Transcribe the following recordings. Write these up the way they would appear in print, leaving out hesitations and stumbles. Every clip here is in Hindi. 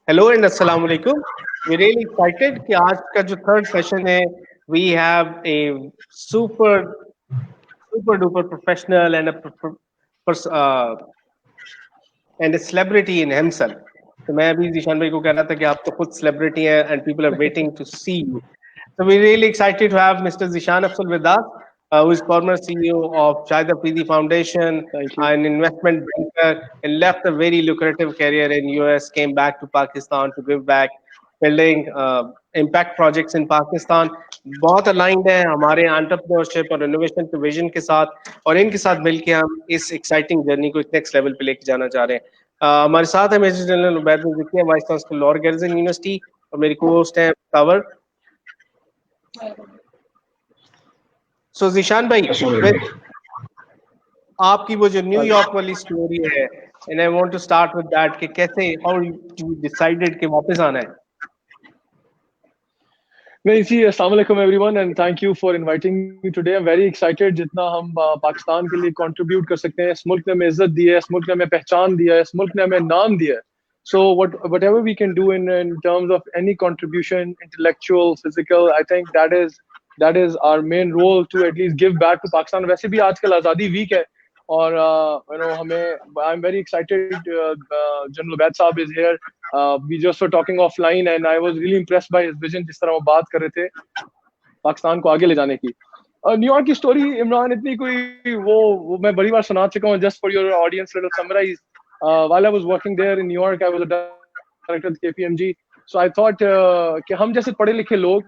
हेलो एंड अस्सलाम वालेकुम। वी रियली एक्साइटेड कि आज का जो थर्ड सेशन है, we have a super super duper professional and celebrity in himself. तो मैं अभी जीशान भाई को कह रहा था कि आप तो खुद सेलिब्रिटी हैं and people are waiting to see you. So we're really excited to have Mr. Zishan Afzal with us, who is former CEO of Shahid Afridi Foundation, Thank you. an investment banker, and left a very lucrative career in US, came back to Pakistan to give back, building impact projects in Pakistan. बहुत अलाइंड है हमारे एंटरप्रेन्योरशिप और इनोवेशन के विजन के साथ, और इनके साथ मिलकर हम इस एक्साइटिंग जर्नी को एक नेक्स्ट लेवल पे लेके जाना चाह रहे हैं। हमारे साथ है major general Ubaid Zakia, vice chancellor Lahore garrison university, और मेरी को होस्ट है कावर। सो जीशान भाई, आपकी वो जो न्यूयॉर्क वाली स्टोरी है, and I want to start with that कि कैसे हाउ यू डिसाइडेड कि वापस आना है। नहीं जी, अस्सलाम वालेकुम everyone and thank you for inviting me today. I am very excited जितना हम पाकिस्तान के लिए कंट्रीब्यूट कर सकते हैं। इस मुल्क ने हमें इज्जत दी है, इस मुल्क ने हमें पहचान दिया है, इस मुल्क ने हमें नाम दिया है। सो whatever we can do in terms of any contribution, intellectual, physical, I think that is our main role to at least give back to Pakistan. वैसे भी आजकल आज़ादी वीक है और हमें I am very excited. General Ubaid साहब is here. We just were talking offline and I was really impressed by his vision, जिस तरह वो बात कर रहे थे पाकिस्तान को आगे ले जाने की। न्यूयॉर्क की स्टोरी इमरान इतनी कोई वो मैं बड़ी बार सुना चुका हूँ। Just for your audience little summarize, while I was working there in New York, I was a director at KPMG. So I thought कि हम जैसे पढ़े लिखे लोग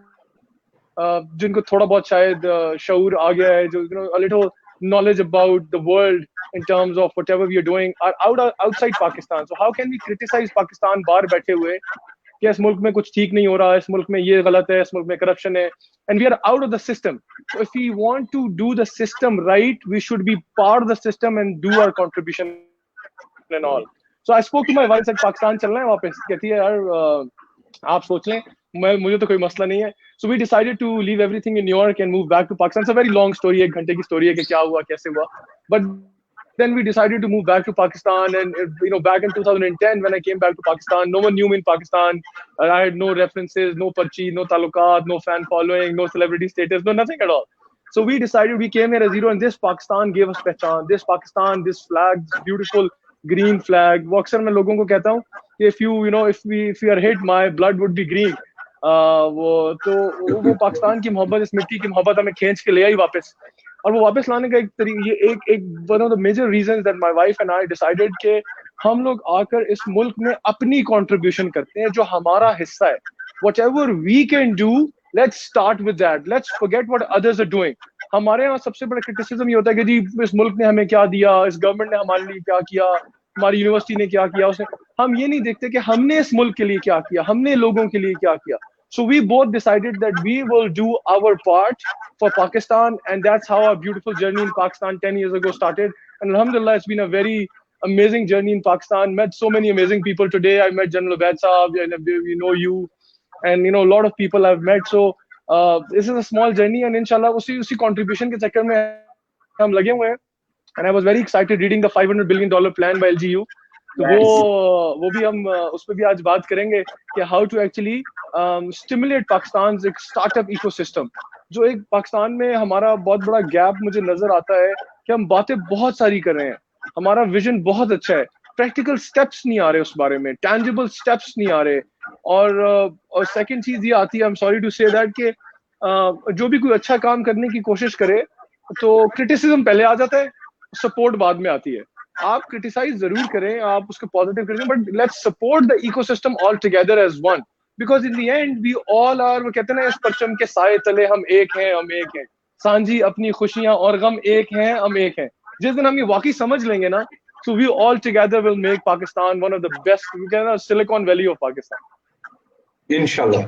जिनको थोड़ा बहुत शायद शऊर आ गया है, जो a little knowledge about the world in terms of whatever we are doing are outside Pakistan. So how can we criticize Pakistan बाहर बैठे हुए कि इस मुल्क में कुछ ठीक नहीं हो रहा, इस मुल्क में ये गलत है, इस मुल्क में करप्शन है, and we are out of the system. So if we want to do the system right, we should be part of the system and do our contribution and all. So I spoke to my wife, said Pakistan चलना है वापस। कहती है यार आप सोच लें, मुझे तो कोई मसला नहीं है। So we decided to leave everything in New York and move back to Pakistan. It's a very long story, एक घंटे की स्टोरी है कि क्या हुआ कैसे हुआ, but then we decided to move back to Pakistan. And back in 2010 when I came back to Pakistan, no one knew me in Pakistan. I had no references, no parchi, no talukat, no fan following, no celebrity status, no nothing at all. So we decided, we came here as zero, and this Pakistan gave us pehchan. This Pakistan, this flag, this beautiful green flag, वो अक्सर मैं लोगों को कहता हूँ कि if we are hit, my blood would be green. वो पाकिस्तान की मोहब्बत, इस मिट्टी की मोहब्बत हमें खींच के ले आई वापस। और वो वापस लाने का एक one of the major reasons that my wife and I decided कि हम लोग आकर इस मुल्क में अपनी कंट्रीब्यूशन करते हैं, जो हमारा हिस्सा है। Whatever we can do, let's start with that, let's forget what others are doing. हमारे यहाँ सबसे बड़ा क्रिटिसिज्म ये होता है कि जी इस मुल्क ने हमें क्या दिया, इस गवर्नमेंट ने हमारे लिए क्या किया, हमारी यूनिवर्सिटी ने क्या किया, उसने। हम ये नहीं देखते कि हमने इस मुल्क के लिए क्या किया, हमने लोगों के लिए क्या किया। So we both decided that we will do our part for Pakistan, and that's how our beautiful journey in Pakistan 10 years ago started. And alhamdulillah, it's been a very amazing journey in Pakistan. Met so many amazing people today. I met General Ubaid Saab, and we know you, and a lot of people I've met. So this is a small journey, and inshallah उसी contribution के चक्कर में हम लगे हुए हैं। And I was very excited reading the $500 billion plan by LGU. तो वो भी हम उस पर भी आज बात करेंगे कि how to actually stimulate Pakistan एक स्टार्टअप इकोसिस्टम। जो एक पाकिस्तान में हमारा बहुत बड़ा गैप मुझे नजर आता है कि हम बातें बहुत सारी कर रहे हैं, हमारा विजन बहुत अच्छा है, प्रैक्टिकल स्टेप्स नहीं आ रहे उस बारे में, टैंजिबल स्टेप्स नहीं आ रहे। और सेकंड चीज ये आती है, I am sorry to say that कि जो भी कोई अच्छा काम करने की कोशिश करे तो क्रिटिसिज्म पहले आ जाता है, सपोर्ट बाद में आती है। आप क्रिटिसाइज जरूर करें, आप उसको पॉजिटिव करें, but let's support the ecosystem all together as one, because in the end we all are, वो कहते हैं ना, इस परचम के साए तले हम एक हैं, हम एक हैं, सांझी अपनी खुशियां और गम एक हैं, हम एक हैं। जिस दिन हम ये वाकई समझ लेंगे ना, so we all together will make Pakistan one of the best, we can Silicon Valley of Pakistan. Inshallah.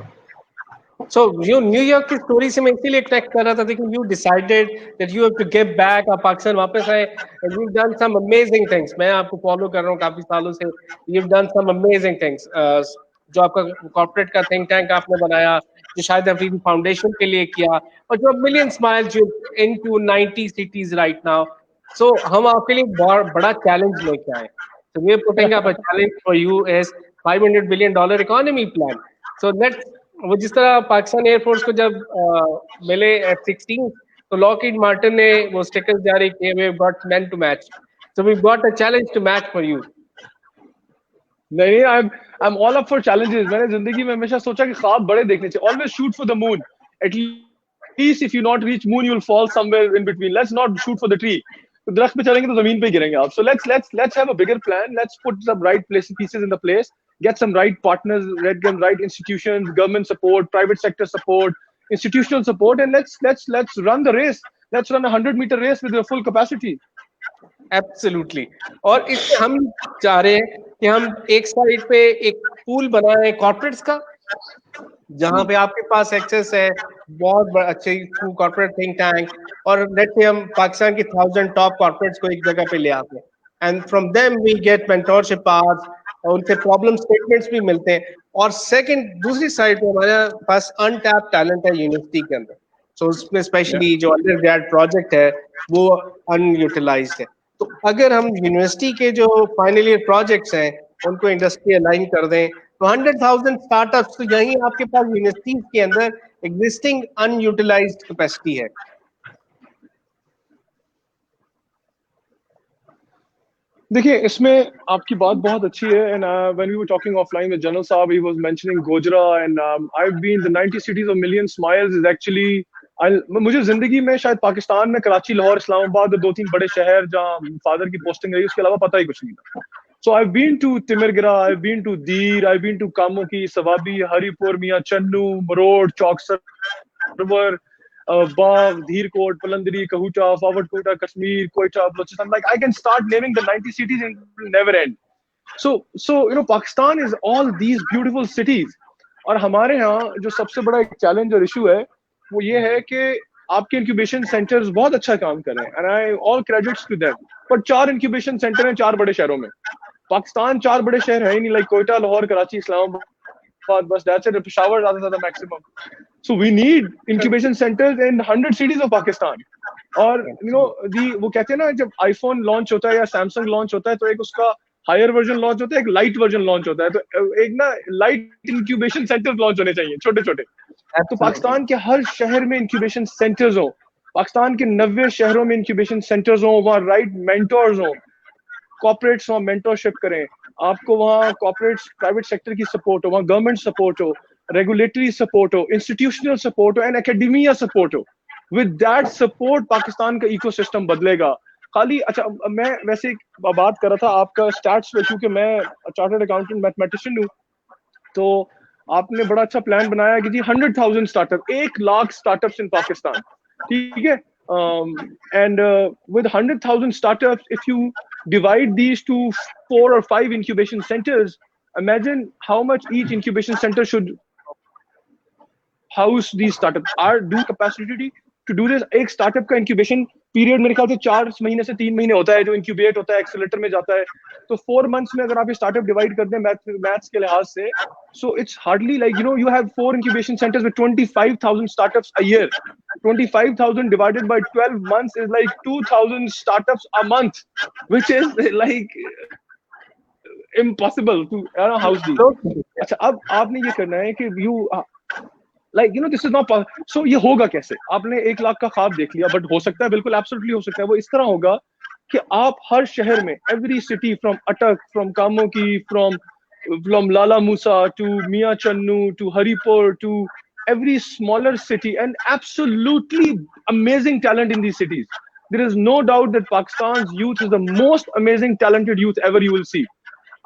So you New York की स्टोरी से मैं इसीलिए कनेक्ट कर रहा था कि you decided that you have to give back, आप पाकिस्तान वापस आए, and you've done some amazing things. मैं आपको फॉलो कर रहा हूँ काफी सालों से, you've done some amazing things. जो आपका कॉर्पोरेट का थिंक टैंक आपने बनाया, जो शाहिद अफरीदी फाउंडेशन के लिए किया, और जो million smiles into 90 cities right now. So हम आपके लिए बड़ा चैलेंज लेके आए. So we're putting up a challenge for you is $500 billion economy plan. So let's, वो जिस तरह पाकिस्तान एयरफोर्स को जब मिले F-16, तो लॉकहीड मार्टिन ने वो स्टिकर्स जारी किए, we have got men to match. So we got a challenge to match for you. नहीं, I am all up for challenges. मैंने जिंदगी में हमेशा सोचा कि ख्वाब बड़े देखने चाहिए. Always shoot for the moon. At least if you not reach moon, you will fall somewhere in between. Let's not shoot for the tree. तो दरख्त पे चलेंगे तो जमीन पे गिरेंगे आप. So let's have a bigger plan. Let's put some right pieces in the place. Get some right partners, get right institutions, government support, private sector support, institutional support, and let's run the race. Let's run a 100-meter race with a full capacity. Absolutely. और इससे हम चाह रहे हैं कि हम एक साइड पे एक पूल बनाएं कॉर्पोरेट्स का, जहां पे आपके पास एक्सेस है बहुत अच्छे कॉर्पोरेट थिंक टैंक, और लेट्स से हम पाकिस्तान की 1000 टॉप कॉर्पोरेट्स को एक जगह पे ले आते हैं, and from them we get mentorship hours, उनसे प्रॉब्लम स्टेटमेंट्स भी मिलते हैं. और सेकंड, दूसरी साइड पे हमारे पास अनटैप टैलेंट है यूनिवर्सिटी के अंदर. सो उसमें स्पेशली जो अंडर ग्रेड प्रोजेक्ट है वो अनयूटिलाइज्ड है. तो अगर हम यूनिवर्सिटी के जो फाइनल ईयर प्रोजेक्ट्स हैं उनको इंडस्ट्री अलाइन कर दें, तो 100,000 स्टार्टअप्स तो यहीं आपके पास यूनिवर्सिटीज के अंदर एग्जिस्टिंग अनयूटिलाइज्ड कैपेसिटी है. देखिए, इसमें आपकी बात बहुत अच्छी है. And when we were talking offline with general साहब, he was mentioning Gojra, and I have been the 90 cities of million smiles is actually, मुझे जिंदगी में शायद पाकिस्तान में कराची, लाहौर, इस्लामाबाद और 2-3 बड़े शहर जहां फादर की पोस्टिंग रही, उसके अलावा पता ही कुछ नहीं था. So I have been to Timergara, I have been to Dir, I have been to Kamoke, Swabi, Haripur, Mian Channu, मरोड़, Chowk Sarwar, Bav, Dheerkot, Palandri, Kahuta, Fawad-Kota, Kashmir, Quetta, Balochistan. Like, I can start naming the 90 cities and it will never end. So you know, Pakistan is all these beautiful cities. और हमारे यहाँ जो सबसे बड़ा एक चैलेंज और इशू है वो ये है कि आपके इंक्यूबेशन सेंटर्स बहुत अच्छा काम कर रहे हैं, and I all credits to them. पर 4 इंक्यूबेशन सेंटर हैं 4 बड़े शहरों में. पाकिस्तान 4 बड़े शहर है ही नहीं, लाइक कोयटा, लाहौर, कराची, इस्लामाबाद, बस दैट्स इट. पेशावर ज्यादा maximum. So we need incubation centers in 100 cities of Pakistan. और you know, वो कहते हैं ना, जब आईफोन लॉन्च होता है या सैमसंग लॉन्च होता है तो एक उसका हायर वर्जन लॉन्च होता है, एक लाइट वर्जन लॉन्च होता है. तो एक ना लाइट इंक्यूबेशन सेंटर्स लॉन्च होने चाहिए, छोटे छोटे. तो पाकिस्तान के हर शहर में इंक्यूबेशन सेंटर्स हो, पाकिस्तान के 90 शहरों में इंक्यूबेशन सेंटर्स हो, वहाँ राइट मेंटोर्स हो, कॉर्पोरेट्स वहाँ मेंटोरशिप करें, आपको वहाँ कॉर्पोरेट्स, प्राइवेट सेक्टर की सपोर्ट हो, वहाँ गवर्नमेंट सपोर्ट हो, रेगुलेटरी सपोर्ट हो, इंस्टीट्यूशनल सपोर्ट हो, एंड एकेडमिया सपोर्ट हो. विद दैट सपोर्ट पाकिस्तान का इकोसिस्टम बदलेगा. खाली अच्छा, मैं वैसे बात कर रहा था आपका स्टैट्स पे, क्योंकि मैं चार्टर्ड अकाउंटेंट मैथमेटिशियन हूँ, तो आपने बड़ा अच्छा प्लान बनाया कि जी 100,000 स्टार्टअप, 1 लाख स्टार्टअप्स इन पाकिस्तान, ठीक है. And with 100,000 startups, if you divide these to 4 or 5 incubation centers, imagine how much each incubation center should house these startups. Do capacity to do this. एक startup का incubation period मेरे ख्याल से 4 महीने से 3 महीने होता है, जो incubate होता है, accelerator में जाता है. तो 4 months में अगर आप ये startup divide कर दें maths के लिहाज से, so it's hardly like, you know, you have 4 incubation centers with 25,000 startups a year. 25,000 divided by 12 months is like 2,000 startups a month, which is like impossible to house these. अच्छा, अब आपने ये करना है कि you like, you know, this is not so ये होगा कैसे? आपने 1 लाख का ख्वाब देख लिया, बट हो सकता है, बिल्कुल एब्सोल्युटली हो सकता है. वो इस तरह होगा कि आप हर शहर में, every city, from Attak, from Kamoki, from Lala Musa to Mian Channu to Haripur to every smaller city, and absolutely amazing talent in these cities. There is no doubt that Pakistan's youth is the most amazing talented youth ever you will see.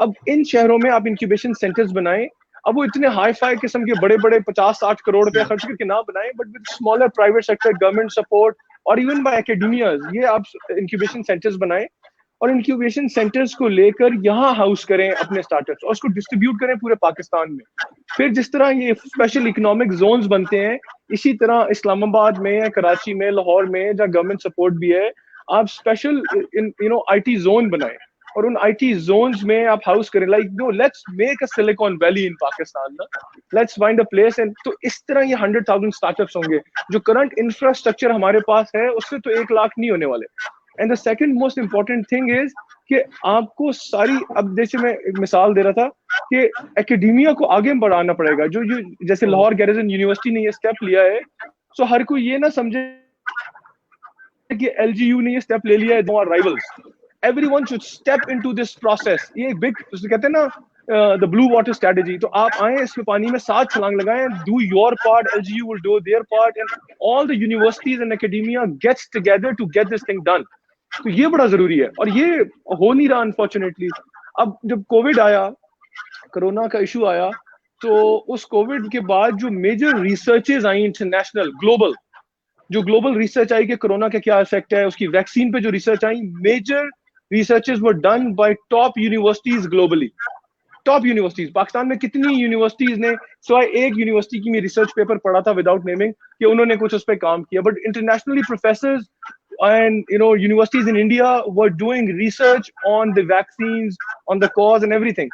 अब इन शहरों में आप इंक्यूबेशन सेंटर्स बनाएं. अब वो इतने हाई फाई किस्म के बड़े बड़े 50-60 करोड़ रुपए खर्च करके ना बनाएं, but with smaller private sector, government support, और इवन बाय एकेडमियाज, ये आप इंक्यूबेशन सेंटर्स बनाएं, और इंक्यूबेशन सेंटर्स को लेकर यहाँ हाउस करें अपने स्टार्टअप्स, और उसको डिस्ट्रीब्यूट करें पूरे पाकिस्तान में. फिर जिस तरह ये स्पेशल इकोनॉमिक जोन्स बनते हैं, इसी तरह इस्लामाबाद में, कराची में, लाहौर में, जहाँ गवर्नमेंट सपोर्ट भी है, आप स्पेशल IT जोन बनाएं, और उन IT जोन्स में आप हाउस करें. Like, no, let's make a Silicon Valley in Pakistan ना, let's find a place. And तो इस तरह ये 100,000 स्टार्टअप्स होंगे. जो करंट इंफ्रास्ट्रक्चर हमारे पास है उससे तो 1 लाख नहीं होने वाले. And the second most important thing is कि आपको सारी, अब जैसे मैं एक मिसाल दे रहा था कि एकेडमिया को आगे बढ़ाना पड़ेगा, जो जैसे लाहौर गैरिसन यूनिवर्सिटी ने ये स्टेप लिया है, सो हर कोई ये ना समझे कि एलजीयू ने ये स्टेप ले लिया है, दो rivals, everyone should step into this process. ये बिग कहते हैं ना द ब्लू वाटर स्ट्रेटेजी। तो आप आए इसमें पानी में 7 छलांग लगाएं, do your part, LGU will do their part, and all the universities and academia gets together to get this thing done. तो ये बड़ा जरूरी है और ये हो नहीं रहा अनफॉर्चुनेटली। अब जब कोविड आया, कोरोना का इशू आया, तो उस कोविड के बाद जो मेजर रिसर्चेज आई इंटरनेशनल ग्लोबल, जो ग्लोबल रिसर्च आई कि कोरोना का क्या इफेक्ट है, उसकी वैक्सीन पे जो रिसर्च आई, major researches were done by top universities globally. Top universities, Pakistan में कितनी यूनिवर्सिटीज ने, सिवाय एक यूनिवर्सिटी की मैं रिसर्च पेपर पढ़ा था विदाउट नेमिंग कि उन्होंने कुछ उस पर काम किया, but internationally professors and universities in India were doing research on the vaccines, on the cause and everything.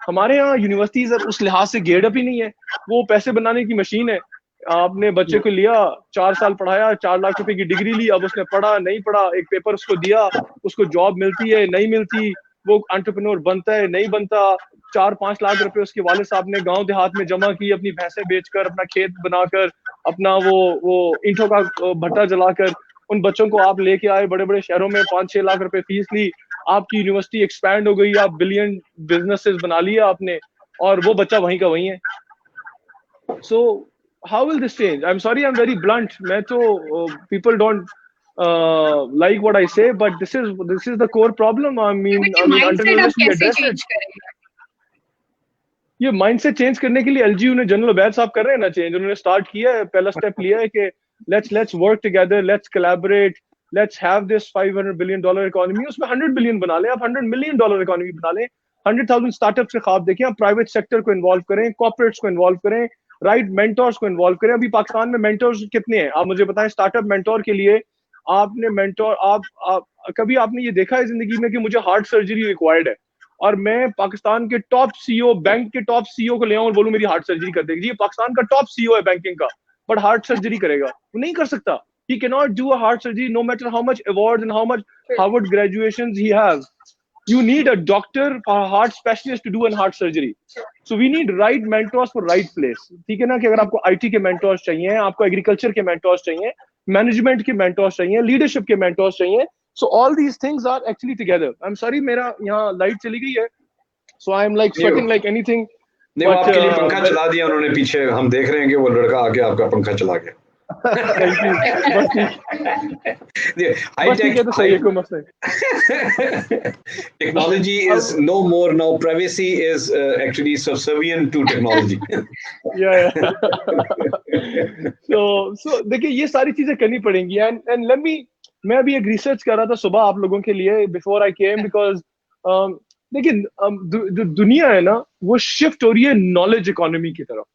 हमारे यहाँ यूनिवर्सिटीज उस लिहाज से गेड अप ही नहीं है, वो पैसे बनाने की मशीन है। आपने बच्चे को लिया, 4 साल पढ़ाया, 4 लाख रुपए की डिग्री ली, अब उसने पढ़ा नहीं पढ़ा, एक पेपर उसको दिया, उसको जॉब मिलती है नहीं मिलती, वो एंटरप्रेन्योर बनता है नहीं बनता, 4-5 लाख रुपए उसके वाले साहब ने गांव देहात में जमा की, अपनी भैंसे बेचकर, अपना खेत बनाकर, अपना वो ईंटों का भट्टा जलाकर, उन बच्चों को आप लेके आए बड़े बड़े शहरों में, 5-6 लाख रुपए फीस ली, आपकी यूनिवर्सिटी एक्सपैंड हो गई, आप बिलियन बिजनेसेस बना लिया आपने, और वो बच्चा वहीं का वहीं है। सो how will this change? I'm sorry, I'm very blunt. मैं तो people don't like what I say, but this is the core problem. I mean until unless we address it. ये माइंडसेट चेंज करने के लिए एलजीयू ने, जनरल उबैद साहब कर रहे हैं ना चेंज, उन्होंने स्टार्ट किया है, पहला स्टेप लिया है कि let's work together, let's collaborate, let's have this $500 billion economy, उसमें 100 बिलियन बना लें, आप $100 million इकोनॉमी बना लें, 100,000 स्टार्टअप्स के ख्वाब देखें, आप प्राइवेट सेक्टर को इन्वॉल्व करें, कॉर्पोरेट्स को इन्वॉल्व करें, राइट मेंटोर्स को इन्वॉल्व करें। अभी पाकिस्तान में मेंटोर्स कितने हैं आप मुझे बताएं? स्टार्टअप मेंटोर के लिए आपने मेंटोर, आप कभी आपने ये देखा है जिंदगी में कि मुझे हार्ट सर्जरी रिक्वायर्ड है और मैं पाकिस्तान के टॉप सीईओ, बैंक के टॉप सीईओ को ले आऊं और बोलूं मेरी हार्ट सर्जरी कर देगी? ये पाकिस्तान का टॉप सीईओ है बैंकिंग का, बट हार्ट सर्जरी करेगा? वो नहीं कर सकता। He cannot do a heart surgery no matter how much awards and how much Harvard graduations he has. You need a doctor, a heart specialist to do a heart surgery. So we need right mentors for right place. ठीक है ना? कि अगर आपको IT के mentors चाहिए, आपको agriculture के mentors चाहिए, management के mentors चाहिए, leadership के mentors चाहिए. So all these things are actually together. I'm sorry, मेरा यहाँ light चली गई है. So I'm like sweating like anything. नहीं, वो आपके लिए पंखा चला दिया उन्होंने पीछे, हम देख रहे हैं कि वो लड़का आके आपका पंखा चला गया। Technology is no more now. Privacy is actually subservient to technology. Yeah. So देखिए ये सारी चीजें करनी पड़ेंगी and let me, मैं अभी एक रिसर्च कर रहा था सुबह आप लोगों के लिए before I came because देखिए जो दुनिया है ना वो शिफ्ट हो रही है नॉलेज इकोनॉमी की तरफ।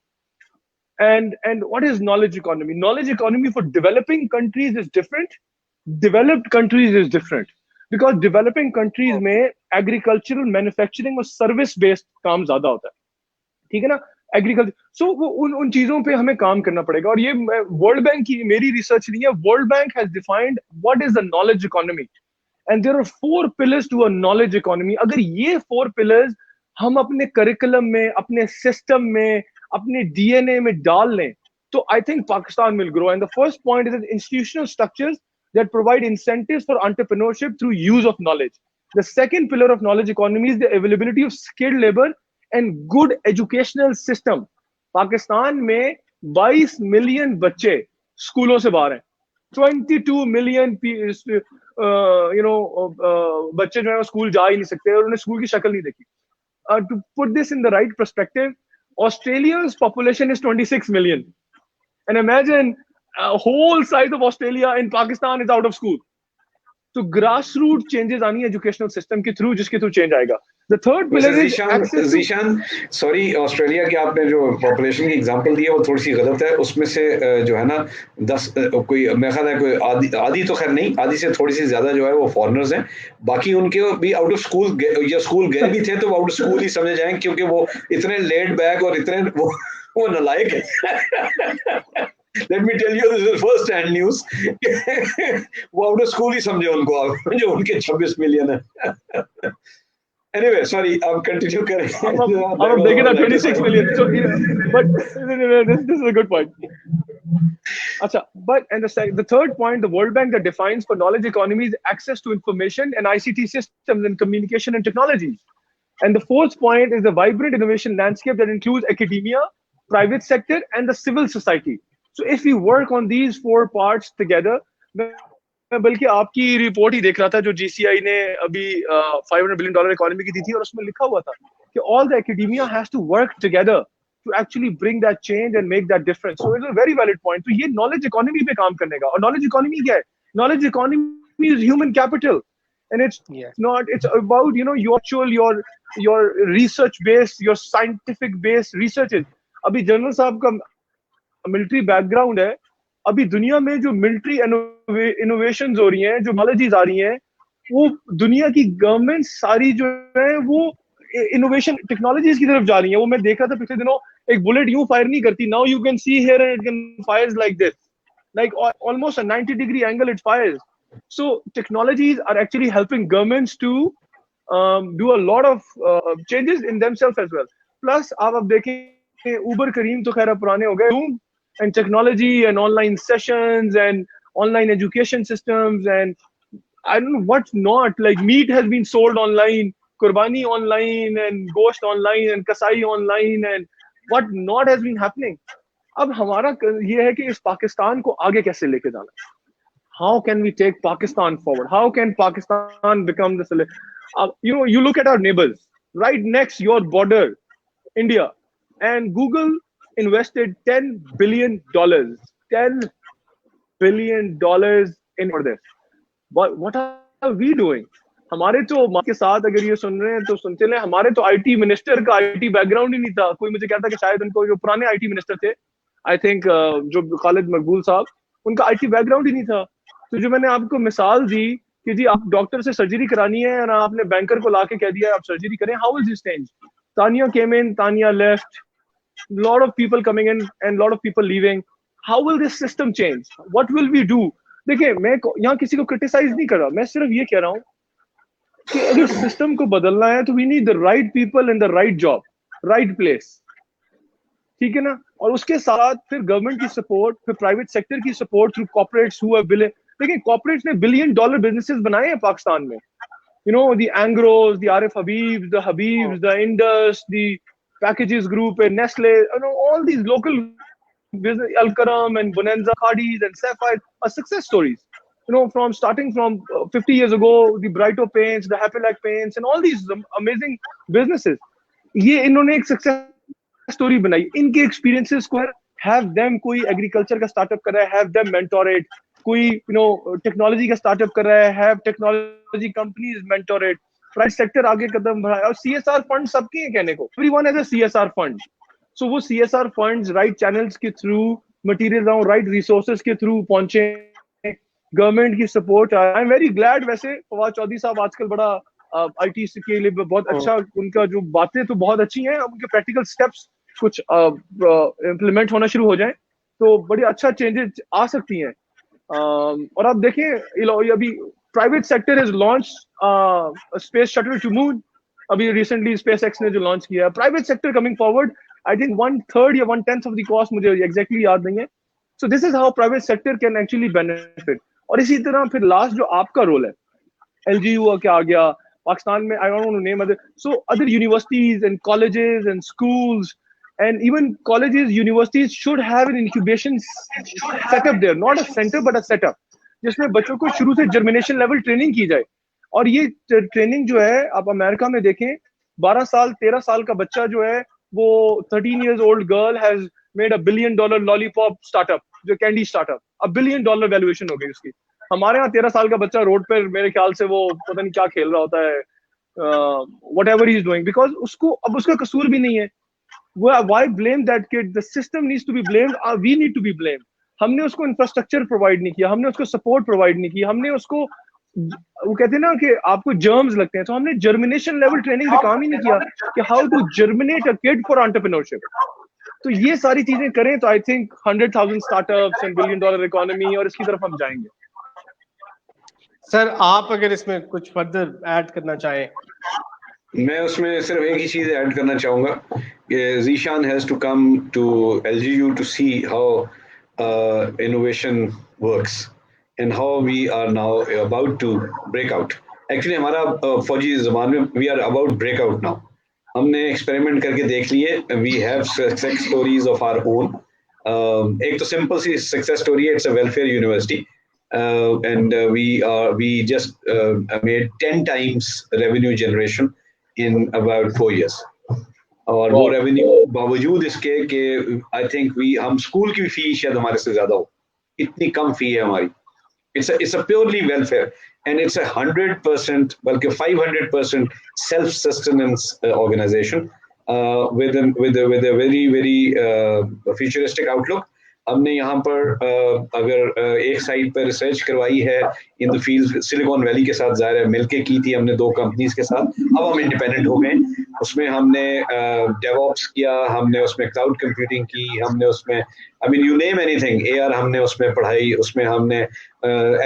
And what is knowledge economy? Knowledge economy for developing countries is different. Developed countries is different. Because developing countries में agricultural, manufacturing और service based काम ज्यादा होता है, ठीक है ना? Agriculture. So उन चीजों पे हमें काम करना पड़ेगा और ये World Bank की मेरी रिसर्च नहीं है, World Bank has defined what is the knowledge economy. And there are 4 pillars to a knowledge economy. अगर ये 4 pillars हम अपने करिकुलम में, अपने सिस्टम में, अपने डीएनए में डाल लें तो I think Pakistan will grow. And the first point is institutional structures that provide incentives for entrepreneurship through use of knowledge. The second pillar of knowledge economy is the availability of skilled labor and good educational system. Pakistan में 22 मिलियन बच्चे स्कूलों से बाहर हैं, 22 मिलियन बच्चे जो है स्कूल जा ही नहीं सकते और उन्हें स्कूल की शक्ल नहीं देखी. To put this in the right perspective, Australia's population is 26 million. And imagine a whole size of Australia in Pakistan is out of school. So grassroots changes आनी educational system के through, जिसके through change आएगा. The third pillar is Zeeshan, sorry, Australia की आपने जो पॉपुलेशन की एग्जांपल दी है वो थोड़ी सी गलत है. उसमें से जो है ना 10 कोई मेरे ख्याल है कोई आधी तो खैर नहीं, आधी से थोड़ी सी ज्यादा जो है वो फॉरेनर्स हैं. बाकी उनके भी आउट ऑफ स्कूल या स्कूल गए भी थे तो वो आउट ऑफ स्कूल ही समझे जाएं क्योंकि वो इतने लेड बैक और इतने वो नलायक Let me tell you, this is first hand news. वो आउट ऑफ स्कूल ही समझे उनको आप, जो उनके 26 मिलियन है. Anyway, sorry, I'm continue करें. I'm taking that 26 million. So, but this is a good point. Achha, but and the third point, the World Bank that defines for knowledge economy is access to information and ICT systems and communication and technologies. And the fourth point is the vibrant innovation landscape that includes academia, private sector, and the civil society. So if we work on these four parts together, मैं बल्कि आपकी रिपोर्ट ही देख रहा था जो GCI ने अभी $500 billion इकोनॉमी की दी थी, और उसमें लिखा हुआ था कि all the academia has to work together to actually bring that change and make that difference. So it's a very valid point. तो ये knowledge economy पे काम करने का, और knowledge economy क्या है? Knowledge economy is human capital, and it's not. It's about your research based, your scientific based researches. अभी जनरल साहब का मिलिट्री बैकग्राउंड है. अभी दुनिया में जो मिलिट्री इनोवेशंस हो रही हैं, जो टेक्नोलॉजीज आ रही हैं, वो दुनिया की गवर्नमेंट सारी जो है वो इनोवेशन टेक्नोलॉजीज की तरफ जा रही हैं. वो मैं देख रहा था पिछले दिनों, एक बुलेट यूं फायर नहीं करती. Now you can see here and it can fires like this, like almost a 90-degree angle it fires. So technologies are actually helping governments to do a lot of changes in themselves as well. Plus आप अब देखें, उबर करीम तो खैर पुराने हो गए, and technology and online sessions and online education systems and I don't know what's not, like meat has been sold online, qurbani online and gosht online and kasai online and what not has been happening. अब हमारा ये है कि इस पाकिस्तान को आगे कैसे लेके जाना. How can we take Pakistan forward? How can Pakistan become the you look at our neighbors right next your border, India, and Google invested $10 billion in for this. But what are we doing? हमारे तो माँ के साथ अगर ये सुन रहे हैं तो सुनते ले, हमारे तो IT मिनिस्टर का IT बैकग्राउंड ही नहीं था. कोई मुझे कहता कि शायद उनको जो पुराने IT मिनिस्टर थे, आई थिंक जो खालिद मकबूल साहब, उनका IT बैकग्राउंड ही नहीं था. तो जो मैंने आपको मिसाल दी कि जी आप डॉक्टर से सर्जरी करानी है और आपने बैंकर को लाके कह दिया आप सर्जरी करें, how will this change? Tania came in, Tanya left, lot of people coming in and lot of people leaving. How will this system change? What will we do? देखिए, मैं यहाँ किसी को क्रिटिसाइज नहीं कर रहा, मैं सिर्फ ये कह रहा हूँ कि अगर सिस्टम को बदलना है तो we need the right people in the right job, right place. ठीक है ना? और उसके साथ फिर गवर्नमेंट की सपोर्ट, फिर प्राइवेट सेक्टर की support through corporates who have billion. देखिए, कॉर्पोरेट्स ने $1 billion बिजनेसेस बनाए हैं पाकिस्तान में. You know, the Angros, the Arif Habibs, the Habibs, the Indus, the Packages Group, and Nestle, you know, all these local business, Al-Karam and Bonanza, Khadis and Sapphire are success stories. You know, from starting from 50 years ago, the Brighto Paints, the Happy Lac Paints, and all these amazing businesses. ये इन्होंने एक success story बनाई. इनके experiences को have them कोई agriculture का startup कर रहा है, have them mentor it. कोई टेक्नोलॉजी का स्टार्टअप कर रहा है, have technology companies mentor it. Private sector आगे कदम बढ़ाए. और CSR फंड सबके हैं कहने को, everyone has a CSR fund. So वो CSR फंड्स राइट चैनल्स के थ्रू, मटेरियल राइट रिसोर्सेज के थ्रू पहुंचे, गवर्नमेंट की support. I am very glad. वैसे फवाद चौधरी साहब आजकल बड़ा IT के लिए बहुत अच्छा, उनका जो बातें तो बहुत अच्छी हैं, उनके प्रैक्टिकल स्टेप्स कुछ इम्प्लीमेंट होना शुरू हो जाए तो बड़ी अच्छा चेंजेस आ सकती हैं. और आप देखें, अभी private sector has launch space shuttle to moon. अभी रिसेंटली SpaceX ने जो लॉन्च किया है, private sector coming forward. I think 1/3 या 1/10 ऑफ द कॉस्ट, मुझे एग्जैक्टली याद नहीं है. So this is how private sector can actually benefit. और इसी तरह फिर लास्ट जो आपका रोल है, LGU क्या आ गया पाकिस्तान में, I don't want to name other, so other universities and colleges and schools and even colleges, universities should have an incubation setup there, not a center but a setup, जिसमें बच्चों को शुरू से जर्मिनेशन लेवल ट्रेनिंग की जाए. और ये ट्रेनिंग जो है, आप अमेरिका में देखें, 12 साल 13 साल का बच्चा जो है, वो 13 years old girl has made $1 billion lollipop startup, जो कैंडी स्टार्टअप, $1 billion वैल्यूएशन हो गई उसकी. हमारे यहाँ 13 साल का बच्चा रोड पर मेरे ख्याल से वो पता नहीं क्या खेल रहा होता है, whatever he is doing, because उसको अब उसका कसूर भी नहीं है. Why blame that kid? The system needs to be blamed. We need to be blamed. हमने उसको इंफ्रास्ट्रक्चर प्रोवाइड नहीं किया, हमने उसको सपोर्ट प्रोवाइड नहीं किया, हमने उसको, वो कहते हैं ना कि आपको जर्म्स लगते हैं, तो हमने जर्मिनेशन लेवल ट्रेनिंग पे काम ही नहीं किया कि how to germinate a kid for entrepreneurship. तो ये सारी चीजें करें तो I think 100,000 startups and $1 billion economy और इसकी तरफ हम जाएंगे। सर आप अगर इसमें कुछ फर्दर ऐड करना चाहें। मैं उसमें सिर्फ एक ही चीज ऐड करना चाहूंगा कि Zeeshan has to come to LGU to see how innovation works and how we are now about to break out. Actually हमारा फौजी जमान में we are about break out now. हमने एक्सपेरिमेंट करके देख लिए, we have success stories of our own. एक तो सिंपल सी सक्सेस स्टोरी है, it's a welfare university and we just made 10 times revenue generation in about 4 years। और वो रेवेन्यू बावजूद इसके कि आई थिंक हम स्कूल की फी शायद हमारे से ज्यादा हो, इतनी कम फी है हमारी। it's a purely welfare and it's 100% बल्कि 500% self sustenance organization with a very futuristic outlook। हमने यहाँ पर अगर एक साइड पर रिसर्च करवाई है in the field silicon valley के साथ, ज़ाहिर है मिलके की थी हमने 2 कंपनीज के साथ, अब हम इंडिपेंडेंट हो गए। उसमें हमने डेवऑप्स किया, हमने उसमें क्लाउड कंप्यूटिंग की, हमने उसमें आई mean you name anything, AR हमने उसमें पढ़ाई, उसमें हमने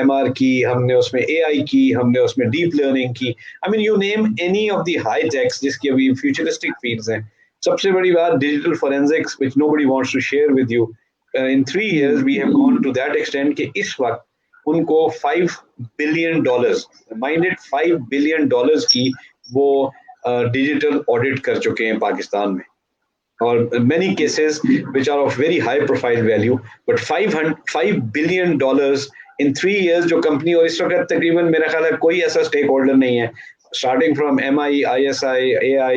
MR की, हमने उसमें AI की, हमने उसमें डीप लर्निंग की, I mean you name any of the high techs जिसकी अभी फ्यूचरिस्टिक फील्ड्स हैं। सबसे बड़ी बात digital forensics which nobody wants to share with you. In 3 years we have gone to that extent कि इस वक्त उनको $5 billion, minded $5 billion की वो डिजिटल ऑडिट कर चुके हैं पाकिस्तान में, और many cases which are of very high profile value, but $5 billion in 3 years जो कंपनी, और इस वक्त तकरीबन मेरा ख्याल है कोई ऐसा स्टेक होल्डर नहीं है starting from MI, ISI, AI,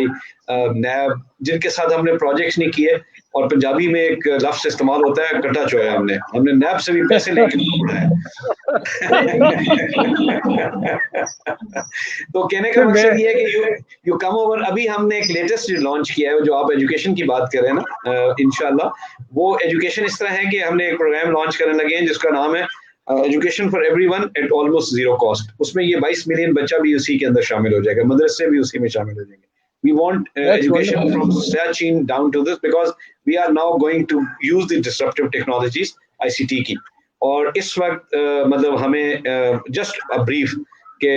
NAB जिनके साथ हमने प्रोजेक्ट्स नहीं किए। और पंजाबी में एक लफ्ज इस्तेमाल होता है कटा चोया, हमने नैब से भी पैसे लेके पढ़ा है। तो कहने का मकसद ये है कि यू कम ओवर। अभी हमने एक लेटेस्ट लॉन्च किया है, जो आप एजुकेशन की बात कर रहे हैं ना, इंशाल्लाह वो एजुकेशन इस तरह है कि हमने एक प्रोग्राम लॉन्च करने लगे हैं जिसका नाम है education for everyone eight almost zero cost. उसमें ये 22 मिलियन बच्चा भी उसी के अंदर शामिल हो जाएगा, मदरसे भी उसी में शामिल हो जाएंगे। We want education from Siachen down to this because we are now going to use the disruptive technologies ICT की। और इस वक्त मतलब हमें just a brief के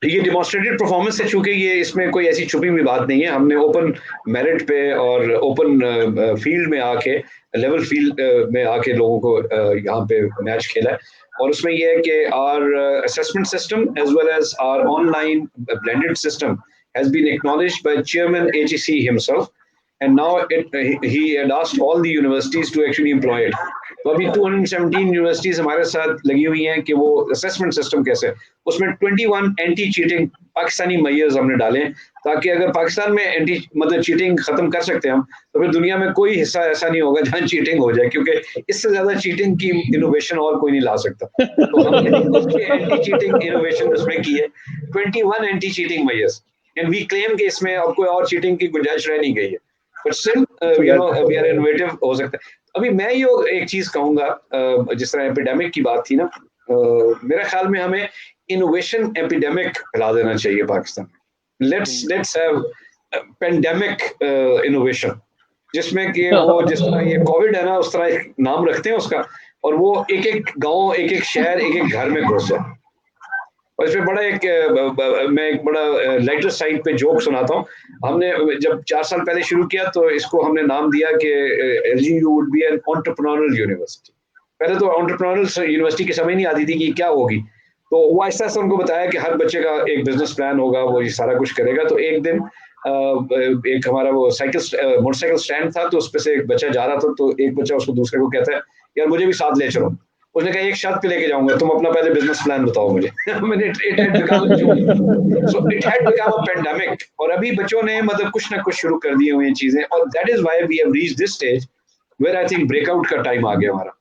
ये डेमोन्स्ट्रेटेड परफॉर्मेंस है, चूंकि ये इसमें कोई ऐसी छुपी हुई बात नहीं है। हमने ओपन मेरिट पे और ओपन फील्ड में आके लेवल फील्ड में आके लोगों को यहाँ पे मैच खेला है। और उसमें ये है कि our assessment system as well as our online blended system has been acknowledged by Chairman HEC himself, and now he had asked all the universities to actually employ it। तो अभी 217 यूनिवर्सिटीज हमारे साथ लगी हुई हैं कि वो असेसमेंट सिस्टम कैसे, उसमें 21 एंटी चीटिंग पाकिस्तानी मेजर्स हमने डाले हैं, ताकि अगर पाकिस्तान में एंटी मतलब चीटिंग खत्म कर सकते हैं हम, तो फिर दुनिया में कोई हिस्सा ऐसा नहीं होगा जहाँ चीटिंग हो जाए, क्योंकि इससे ज्यादा चीटिंग की इनोवेशन और कोई नहीं ला सकता। तो हमने उसके एंटी चीटिंग इनोवेशन उसमें की है 21 anti cheating measures, and we claim कि इसमें अब कोई और चीटिंग की गुंजाइश रह नहीं गई है, but still you know we are innovative हो सकता है। अभी मैं ये एक चीज कहूंगा, जिस तरह एपिडेमिक की बात थी ना, मेरे ख्याल में हमें इनोवेशन एपिडेमिक फैला देना चाहिए पाकिस्तान में। लेट्स हैव पेंडेमिक इनोवेशन, जिसमें कि वो जिस तरह ये कोविड है ना, उस तरह एक नाम रखते हैं उसका, और वो एक एक गाँव, एक एक शहर, एक एक घर में घुस जाए। और इसमें बड़ा मैं एक बड़ा लाइटर साइड पे जोक सुनाता हूँ। हमने जब 4 साल पहले शुरू किया तो इसको हमने नाम दिया कि LGU would be an entrepreneurial university. पहले तो एंटरप्रेन्योरल यूनिवर्सिटी की समझ नहीं आती थी कि क्या होगी, तो वो आहिस्ता आहिस्ता उनको बताया कि हर बच्चे का एक बिजनेस प्लान होगा, वो ये सारा कुछ करेगा। तो एक दिन एक हमारा वो मोटरसाइकिल स्टैंड था, तो उस पर से एक बच्चा जा रहा था, तो एक बच्चा उसको दूसरे को कहता है यार मुझे भी साथ ले चलो। उसने कहा एक शर्त पे लेके जाऊंगा, तुम अपना पहले बिजनेस प्लान बताओ मुझे। it had become a pandemic, और अभी बच्चों ने मतलब कुछ ना कुछ शुरू कर दिए हुए चीजें, और that is why we have reached this stage where I think breakout का टाइम आ गया हमारा।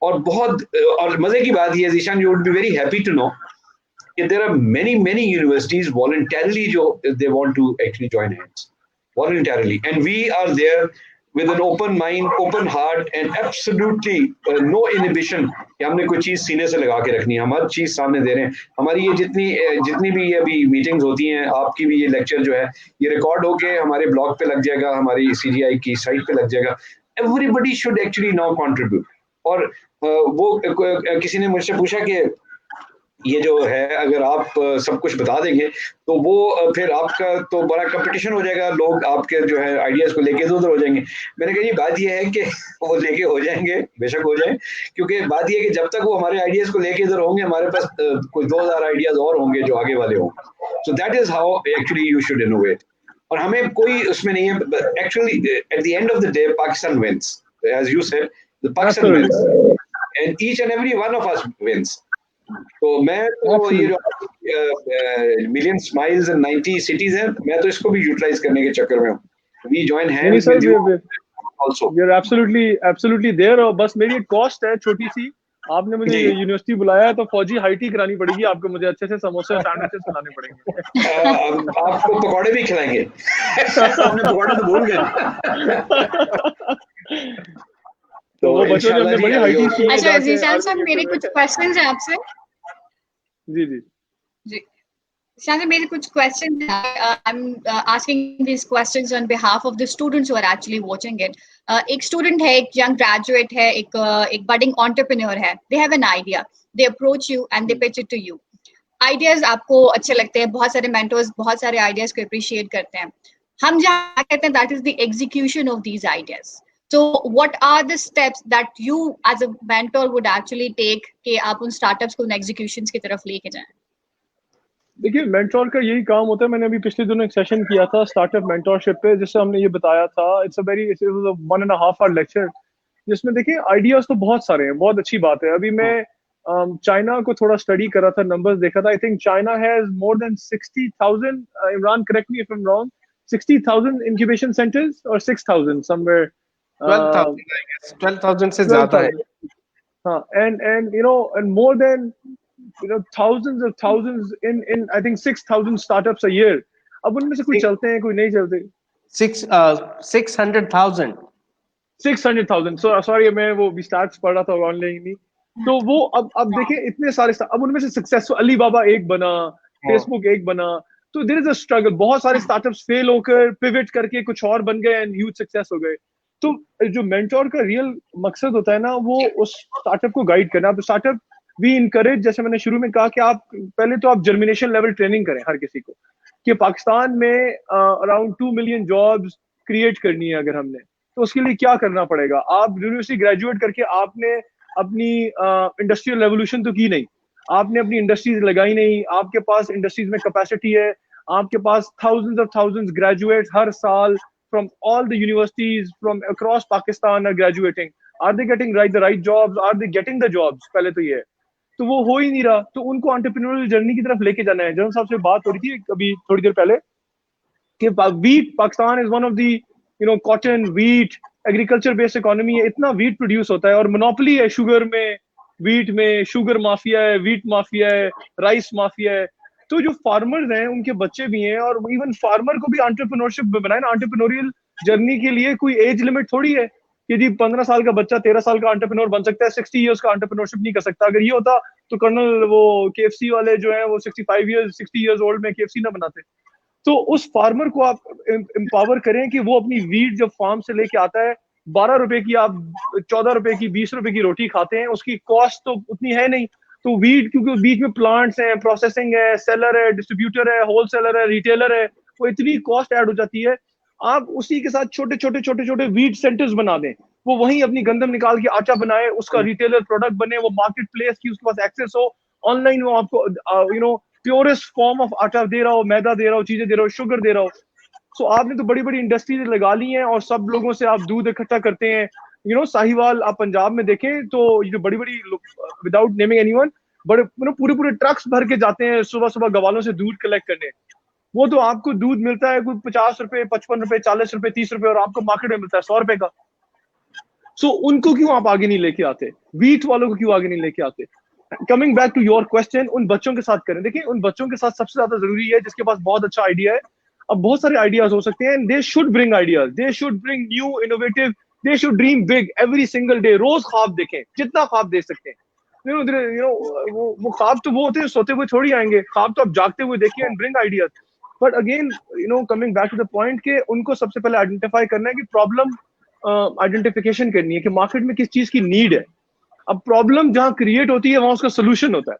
और बहुत और मजे की बात ये है Zeeshan, you would be very happy to know that there are many universities voluntarily जो they want to actually join hands voluntarily, and we are there with an open mind, open heart and absolutely no inhibition कि हमने कोई चीज़ सीने से लगा के रखनी है, हम हर चीज़ सामने दे रहे हैं। हमारी ये जितनी भी ये अभी मीटिंग्स होती हैं, आपकी भी ये लेक्चर जो है ये रिकॉर्ड होके हमारे ब्लॉग पे लग जाएगा, हमारी CGI की साइट पे लग जाएगा। Everybody should actually now contribute। और वो किसी ने मुझसे पूछा कि ये जो है अगर आप सब कुछ बता देंगे तो वो फिर आपका तो बड़ा कंपटीशन हो जाएगा, लोग आपके जो है आइडियाज को लेके इधर हो जाएंगे। मैंने कहा ये बात ये है कि वो लेके हो जाएंगे, बेशक हो जाए, क्योंकि बात ये है कि जब तक वो हमारे आइडियाज को लेके इधर होंगे, हमारे पास कोई 2000 आइडियाज और होंगे जो आगे वाले होंगे। So that is how actually you should innovate. और हमें कोई उसमें नहीं है, actually at the end of the day Pakistan wins, as you said, the Pakistan wins and each and every one of us wins. तो मैं तो ये जो मिलियन स्माइल्स एंड 90 सिटीज है, मैं तो इसको भी यूटिलाइज करने के चक्कर में हूँ। We join hands with you also. You are absolutely there. और बस मेरी एक कॉस्ट है छोटी सी, आपने मुझे यूनिवर्सिटी बुलाया है तो फौजी हाइटी करानी पड़ेगी आपको, मुझे अच्छे से समोसे सैंडविचेस खिलाने पड़ेंगे। आपको पकौड़े भी खिलाएंगे। आपने पकौड़े तो भूल गए। तो वो बच्चों ने बड़ी हाइटी की। अच्छा जीशान साहब, मेरे कुछ क्वेश्चंस हैं आपसे। जी जी जी शान, मेरे कुछ क्वेश्चन हैं। I am asking this questions on behalf of the students who are actually watching it. एक स्टूडेंट है, एक यंग ग्रेजुएट है, एक बडिंग एंटरप्रेन्योर है। They have an idea, they approach you and they pitch it to you. Ideas आपको अच्छे लगते हैं, बहुत सारे मेंटर्स बहुत सारे आइडियाज को अप्रिशिएट करते हैं। हम जहाँ कहते हैं that is the execution of these ideas. So what are the steps that you as a mentor would actually take कि आप उन startups को उन executions की तरफ लेके जाएं? देखिए, मेंटोर का यही काम होता है। मैंने अभी पिछले दिनों एक सेशन किया था स्टार्टअप मेंटोरशिप पे, जिससे हमने ये बताया था, इट्स अ 1.5 hour लेक्चर, जिसमें देखिए आइडियाज तो बहुत सारे हैं, बहुत अच्छी बात है। अभी मैं चाइना को थोड़ा स्टडी कर रहा था, नंबर्स देखा था। I think China has more than 60,000, Imran correct me if I am wrong, 60,000 incubation centres और 6,000 समवेयर 12,000 I guess, 12,000 से ज्यादा है। हाँ, and you know, and more than thousands of thousands in I think 6,000 startups a year. अब उनमें से कोई चलते हैं, कोई नहीं चलते। 600,000 600,000। सॉरी, मैं वो भी स्टार्ट्स पढ़ रहा था ऑनलाइन ही। तो वो अब देखिए इतने सारे, अब उनमें से सक्सेसफुल अलीबाबा एक बना, फेसबुक एक बना। तो देयर इज अ स्ट्रगल। बहुत सारे स्टार्टअप्स फेल होकर पिवट करके कुछ और बन गए एंड ह्यूज सक्सेस हो गए। तो जो मेंटोर का रियल मकसद होता है ना, वो उस स्टार्टअप को गाइड करना। अब स्टार्टअप वी इनकरेज, जैसे मैंने शुरू में कहा कि आप पहले तो आप जर्मिनेशन लेवल ट्रेनिंग करें हर किसी को, कि पाकिस्तान में अराउंड 2 मिलियन जॉब्स क्रिएट करनी है अगर हमने, तो उसके लिए क्या करना पड़ेगा। आप यूनिवर्सिटी ग्रेजुएट करके आपने अपनी इंडस्ट्रियल रेवोल्यूशन तो की नहीं, आपने अपनी इंडस्ट्रीज लगाई नहीं, आपके पास इंडस्ट्रीज में कैपेसिटी है, आपके पास थाउजेंड्स ग्रेजुएट हर साल from all the universities from across Pakistan are graduating. Are they getting the right jobs? Are they getting the jobs? पहले तो ये है, तो वो हो ही नहीं रहा। तो उनको एंटरप्रेन्योरियल जर्नी की तरफ लेके जाना है। जनरल साहब से बात हो रही थी अभी थोड़ी देर पहले कि wheat, Pakistan is one of the cotton wheat agriculture based economy है। इतना वीट प्रोड्यूस होता है और मोनोपोली है शुगर में, वीट में शुगर माफिया है, वीट माफिया है, राइस माफिया है। तो जो फार्मर्स हैं उनके बच्चे भी हैं, और इवन फार्मर को भी एंटरप्रेन्योरशिप बनाए ना। एंटरप्रेन्योरियल जर्नी के लिए कोई एज लिमिट थोड़ी है कि जी 15 साल का बच्चा 13 साल का एंटरप्रेन्योर बन सकता है, 60 इयर्स का एंटरप्रेन्योरशिप नहीं कर सकता। अगर ये होता तो कर्नल वो KFC वाले जो है वो 60 इयर्स ओल्ड में KFC ना बनाते। तो उस फार्मर को आप एम्पावर करें कि वो अपनी वीट जब फार्म से लेके आता है, 12 रुपए की आप 14 रुपए की 20 रुपए की रोटी खाते हैं, उसकी कॉस्ट तो उतनी है नहीं। तो वीट, क्योंकि बीच में प्लांट्स हैं, प्रोसेसिंग है, सेलर है, डिस्ट्रीब्यूटर है, होलसेलर है, रिटेलर है, वो इतनी कॉस्ट ऐड हो जाती है। आप उसी के साथ छोटे छोटे वीट सेंटर्स बना दें, वो वहीं अपनी गंदम निकाल के आटा बनाए, उसका रिटेलर प्रोडक्ट बने, वो मार्केट प्लेस की उसके पास एक्सेस हो, ऑनलाइन वो आपको प्योरेस्ट फॉर्म ऑफ आटा दे रहा हो, मैदा दे रहा हो, चीजें दे रहा हो, शुगर दे रहा हो। सो आपने तो बड़ी बड़ी इंडस्ट्रीज लगा ली हैं और सब लोगों से आप दूध इकट्ठा करते हैं। साहिवाल आप पंजाब में देखें तो ये जो बड़ी बड़ी, विदाउट नेमिंग एनीवन, बड़े पूरे ट्रक्स भर के जाते हैं सुबह सुबह गवालों से दूध कलेक्ट करने। वो तो आपको दूध मिलता है कोई 50 रुपए, 55 रुपए, 40 रुपए, 30 रुपए, और आपको मार्केट में मिलता है 100 रुपए का। सो उनको क्यों आप आगे नहीं लेके आते? वीट वालों को क्यों आगे नहीं लेके आते? Coming back to your question, उन बच्चों के साथ करें। देखिए, उन बच्चों के साथ सबसे ज्यादा जरूरी है जिसके पास बहुत अच्छा आइडिया है। अब बहुत सारे आइडियाज हो सकते हैं, they should bring ideas, they should bring new innovative, they should dream big every single day, रोज ख्वाब देखें, जितना ख्वाब देख सकते हैं। वो ख्वाब तो वो होते हैं सोते हुए थोड़ी आएंगे, ख्वाब तो आप जागते हुए देखिए and bring ideas. But again coming back to the point के उनको सबसे पहले आइडेंटिफाई करना है कि प्रॉब्लम आइडेंटिफिकेशन करनी है कि मार्केट में किस चीज की नीड है। अब प्रॉब्लम जहां क्रिएट होती है वहां उसका सोल्यूशन होता है,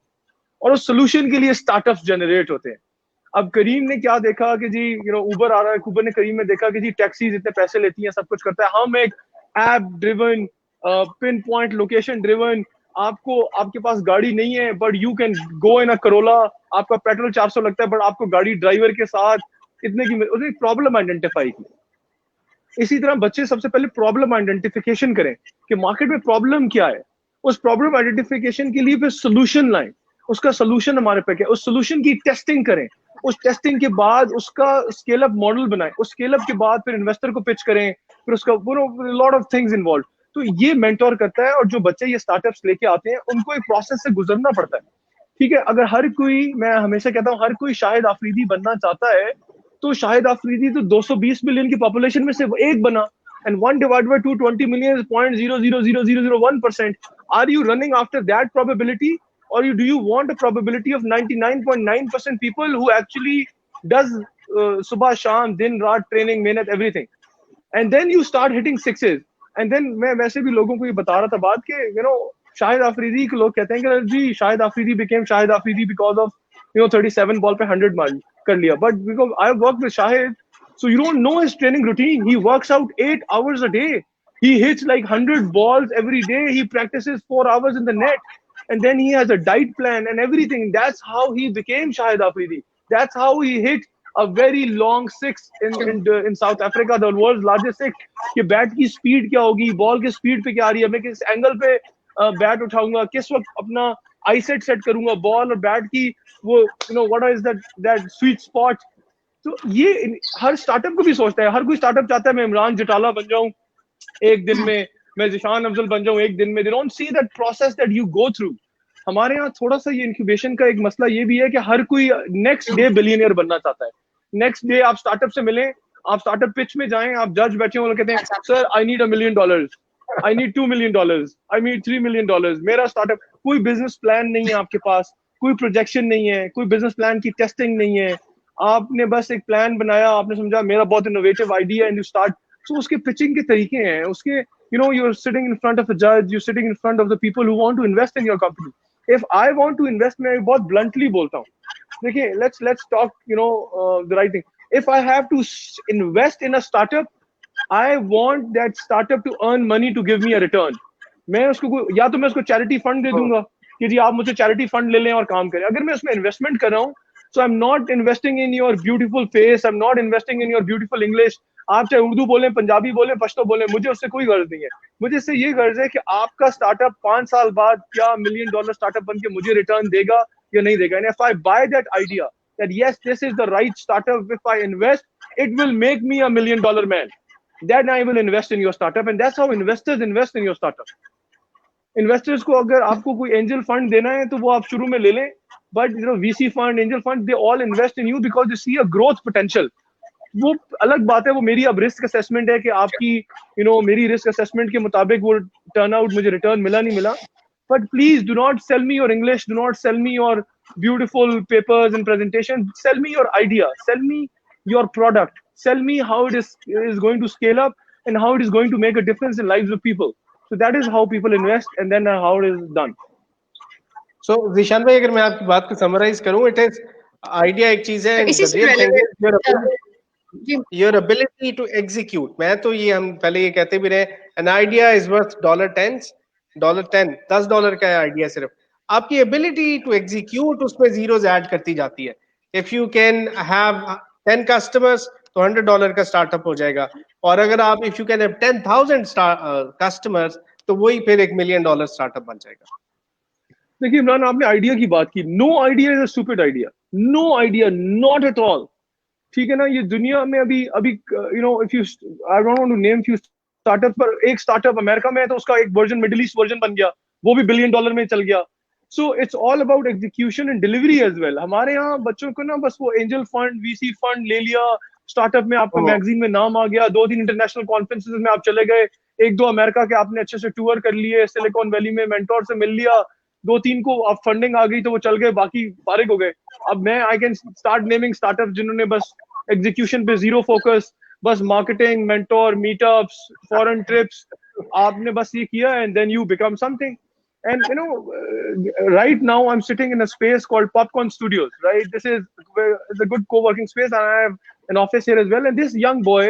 और उस सोल्यूशन के लिए स्टार्टअप्स जनरेट होते हैं। अब करीम ने क्या देखा कि जी उबर आ रहा है, उबर ने करीम में देखा कि जी टैक्सीज इतने पैसे लेती हैं, सब कुछ करता है, हम एक app driven, pin point location driven, आपको आपके पास गाड़ी नहीं है but you can go in a Corolla, आपका पेट्रोल 400 लगता है बट आपको गाड़ी ड्राइवर के साथ इतने की, उसने प्रॉब्लम आइडेंटिफाई की। इसी तरह बच्चे सबसे पहले प्रॉब्लम आइडेंटिफिकेशन करें कि मार्केट में प्रॉब्लम क्या है, उस प्रॉब्लम आइडेंटिफिकेशन के लिए फिर सोल्यूशन लाएं, उसका सोल्यूशन हमारे पे क्या है, उस सोल्यूशन की टेस्टिंग करें, उस टेस्टिंग के बाद उसका स्केल अप मॉडल बनाएं, उस स्केल अप के बाद फिर इन्वेस्टर को पिच करें, फिर उसका लॉट ऑफ थिंग्स इन्वॉल्व। तो ये मेंटोर करता है, और जो बच्चे ये स्टार्टअप्स लेके आते हैं उनको एक प्रोसेस से गुजरना पड़ता है। ठीक है, अगर हर कोई, मैं हमेशा कहता हूँ, हर कोई शाहिद आफरीदी बनना चाहता है, तो शाहिद आफरीदी तो 220 मिलियन की पॉपुलेशन में से एक बना, and 1 divided by 220 million is 0.00001%. Are you running after that probability, or do you want a probability of 99.9% people who actually does subah sham din raat training mehnat everything, and then you start hitting sixes, and then मैं वैसे भी लोगों को ये बता रहा था बात कि शाहिद आफरीदी के लोग कहते हैं कि जी Shahid Afridi became Shahid Afridi because of 37 ball पे 100 मार कर लिया, but because I worked with Shahid, so you don't know his training routine. He works out 8 hours a day. He hits like 100 balls every day. He practices 4 hours in the net. And then he has a diet plan and everything. That's how he became Shahid Afridi. That's how he hit a very long six in South Africa, the world's largest six. कि बैट की स्पीड क्या होगी, बॉल की स्पीड पे क्या आ रही है, मैं किस एंगल पे बैट उठाऊंगा, किस वक्त अपना आई सेट करूंगा, बॉल और बैट की वो what is that sweet spot. तो ये हर स्टार्टअप को भी सोचता है, हर कोई स्टार्टअप चाहता है मैं इमरान जटाला बन जाऊं एक दिन में, मैं जिशान अफजल बन जाऊं एक दिन में। They don't see that process that you go through. हमारे यहाँ थोड़ा सा ये इंक्यूबेशन का एक मसला ये भी है कि हर कोई नेक्स्ट डे बिलियनियर बनना चाहता है। नेक्स्ट डे आप स्टार्टअप से मिलें, आप स्टार्टअप पिच में जाएं, आप जज बैठे हो, कहते हैं sir I need $1 million, I need $2 million, I need $3 million। मेरा स्टार्टअप, कोई बिजनेस प्लान नहीं है आपके पास, कोई प्रोजेक्शन नहीं है, कोई बिजनेस प्लान की टेस्टिंग नहीं है, आपने बस एक प्लान बनाया, आपने समझा मेरा बहुत innovative idea and you start. So उसके पिचिंग के तरीके हैं, उसके you are sitting in front of a जज, you sitting in front of the people who want to invest in your company. If I want to invest, मैं बहुत ब्लंटली बोलता हूँ, देखिए let's talk the right thing. If I have to invest in a startup, I want that startup to earn money to give me a return. मैं उसको या तो मैं उसको चैरिटी फंड दे दूंगा कि जी आप मुझे चैरिटी फंड ले लें और काम करें। अगर मैं उसमें इन्वेस्टमेंट कर रहा हूँ, so I'm not investing in your beautiful face, I'm not investing in your beautiful English। आप चाहे उर्दू बोलें, पंजाबी बोलें, पश्तो बोलें, मुझे उससे कोई गर्ज नहीं है। मुझे इससे ये गर्ज है कि आपका स्टार्टअप 5 साल बाद क्या $1 million स्टार्टअप बन के मुझे रिटर्न देगा या नहीं देगा। And if I buy that idea that yes, this is the right startup, if I invest, it will make me $1 million man, then I will invest in your startup, and that's how investors invest in your startup। Investors को अगर आपको कोई एंजल फंड देना है तो वो आप शुरू में ले लें, but VC fund, angel fund, they all invest in you because they see a growth potential. वो अलग बात है, वो मेरी अब रिस्क असेसमेंट है कि आपकी मेरी रिस्क असेसमेंट के मुताबिक वो टर्न आउट मुझे रिटर्न मिला नहीं मिला। But please do not sell me your English, do not sell me your beautiful papers and presentation, sell me your idea, sell me your product, sell me how it is going to scale up and how it is going to make a difference in lives of people. So that is how people invest, and then how it is done. So Zishan भाई, अगर मैं आपकी बात को समराइज करूं, it is आइडिया एक चीज है, the real thing is your ability to execute। मैं तो ये, हम पहले ये कहते भी रहे, an idea is worth $10, $10 का आइडिया सिर्फ आपकी ability to execute उसमें zeros ऐड करती जाती है। If you can have 10 customers तो $100 का स्टार्टअप हो जाएगा, और अगर आप if you can have 10,000 customers तो वही फिर $1 million स्टार्टअप बन जाएगा। देखिए इमरान, आपने आइडिया की बात की, no idea is a stupid idea, no idea, not at all. ठीक है ना, ये दुनिया में अभी if you, I don't want to name few startup, पर एक स्टार्टअप अमेरिका में है तो उसका एक वर्जन मिडिल ईस्ट वर्जन बन गया, वो भी $1 billion में चल गया। So it's all about execution and delivery as well. हमारे यहाँ बच्चों को ना बस वो एंजल फंड, वीसी फंड ले लिया, स्टार्टअप में आपका मैगजीन में नाम आ गया, 2-3 इंटरनेशनल कॉन्फ्रेंसेस में आप चले गए, 1-2 अमेरिका के आपने अच्छे से टूर कर लिए, सिलिकॉन वैली में मेंटोर से मिल लिया, 2-3 को आप फंडिंग आ गई तो वो चल गए, बाकी फारिग हो गए। अब मैं I can start naming startup जिन्होंने बस एग्जीक्यूशन पे जीरो फोकस, बस marketing, mentor, meetups, foreign trips, आपने बस ये किया and then you become something. And right now I'm sitting in a space called Popcorn Studios, right? This is a good co-working space, and I have an office here as well. And this young boy,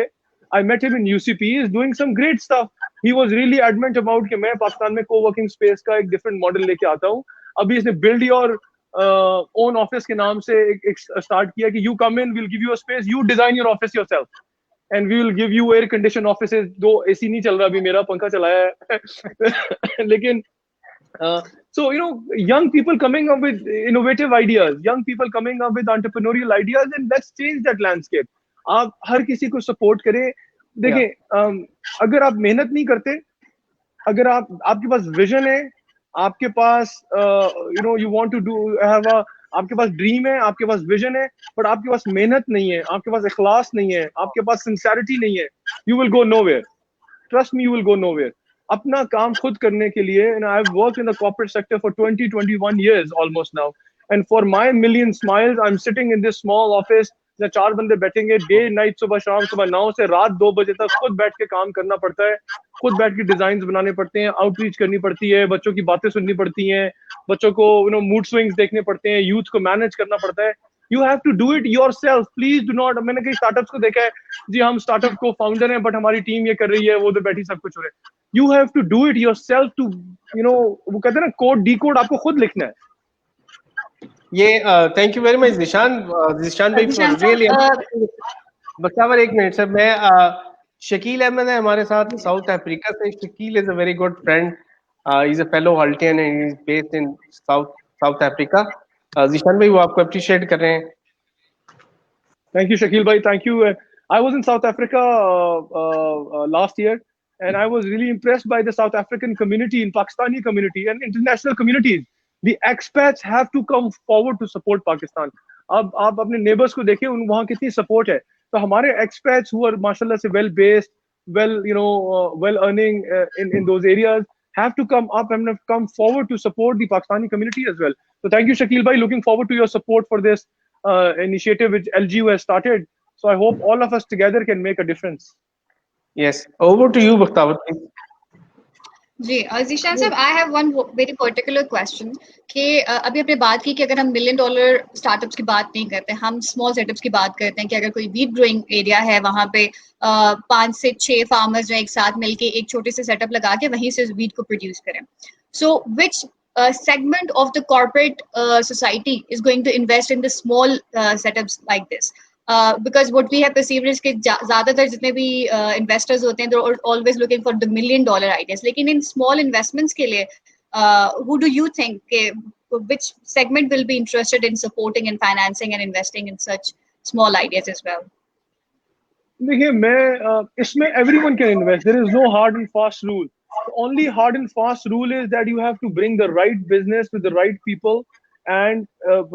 I met him in UCP, is doing some great stuff. He was really adamant about कि मैं पाकिस्तान में co-working space का एक different model लेके आता हूँ। अभी इसने build your own office के नाम से एक start किया कि you come in, we'll give you a space, you design your office yourself. And we will give you air conditioned offices. दो AC नहीं चल रहा अभी, मेरा पंखा चलाया है लेकिन so young people coming up with innovative ideas, young people coming up with entrepreneurial ideas, and let's change that landscape. आप हर किसी को सपोर्ट करें। देखें, अगर आप मेहनत नहीं करते, अगर आपके पास विजन है, आपके पास you want to do have a, आपके पास ड्रीम है, आपके पास विजन है, बट आपके पास मेहनत नहीं है, आपके पास इखलास नहीं है, आपके पास सिंसियरिटी नहीं है, you will go nowhere. Trust me, you will go nowhere. अपना काम खुद करने के लिए, and I've worked in the corporate sector for 21 years almost now, and for my million smiles I'm sitting in this small office जहाँ 4 बंदे बैठेंगे, डे नाइट, सुबह शाम, सुबह 9 से रात 2 बजे तक खुद बैठ के काम करना पड़ता है, खुद बैठ के डिजाइन बनाने पड़ते हैं, आउटरीच करनी पड़ती है, बच्चों की बातें सुननी पड़ती हैं, बच्चों को मूड स्विंग्स देखने पड़ते हैं, यूथ को मैनेज करना पड़ता है। You have to do it yourself. Please do not. मैंने कई स्टार्टअप्स को देखा है जी, हम स्टार्टअप को फाउंडर हैं बट हमारी टीम ये कर रही है, वो तो बैठी सब कुछ हो रहा है। You have to do it yourself to वो कहते हैं ना, कोड डीकोड आपको खुद लिखना है। ये thank you very much Zeeshan भाई फॉर रियली। बख्तावर एक मिनट सर, मैं शकील अहमद है हमारे साथ साउथ अफ्रीका से। Shakeel is a very good friend, he is a fellow Hultian and he is based in South Africa. Zeeshan भाई वो आपको अप्रिशिएट कर रहे हैं। Thank you, Shakil bhai. Thank you. I was in South Africa last year, and I was really impressed by the South African community, and Pakistani community, and international communities. The expats have to come forward to support Pakistan. अब आप अपने neighbors को देखें, उन वहाँ कितनी support है। तो हमारे expats who are माशाल्लाह से well based, well earning in those areas have to come up and have come forward to support the Pakistani community as well. So thank you, Shakil bhai. Looking forward to your support for this initiative which LGU has started. So I hope all of us together can make a difference. Yes, over to you, Bakhtawar. जी ज़ीशान साहब, I have one very particular question कि अभी आपने बात की कि अगर हम $1 मिलियन स्टार्टअप्स की बात नहीं करते, हम स्मॉल सेटअप्स की बात करते हैं कि अगर कोई वीट ग्रोइंग एरिया है, वहाँ पे 5 से 6 फार्मर्स जो एक साथ मिलके एक छोटे से सेटअप लगा के वहीं से वीट को प्रोड्यूस करें। सो विच segment of the corporate society is going to invest in the small setups like this? Because what we have perceived is कि ज़्यादातर जितने भी investors होते हैं, they're always looking for the $1 million ideas. लेकिन in small investments के लिए, who do you think which segment will be interested in supporting and financing and investing in such small ideas as well? देखिए, मैं इसमें everyone can invest. There is no hard and fast rule. The only hard and fast rule is that you have to bring the right business with the right people and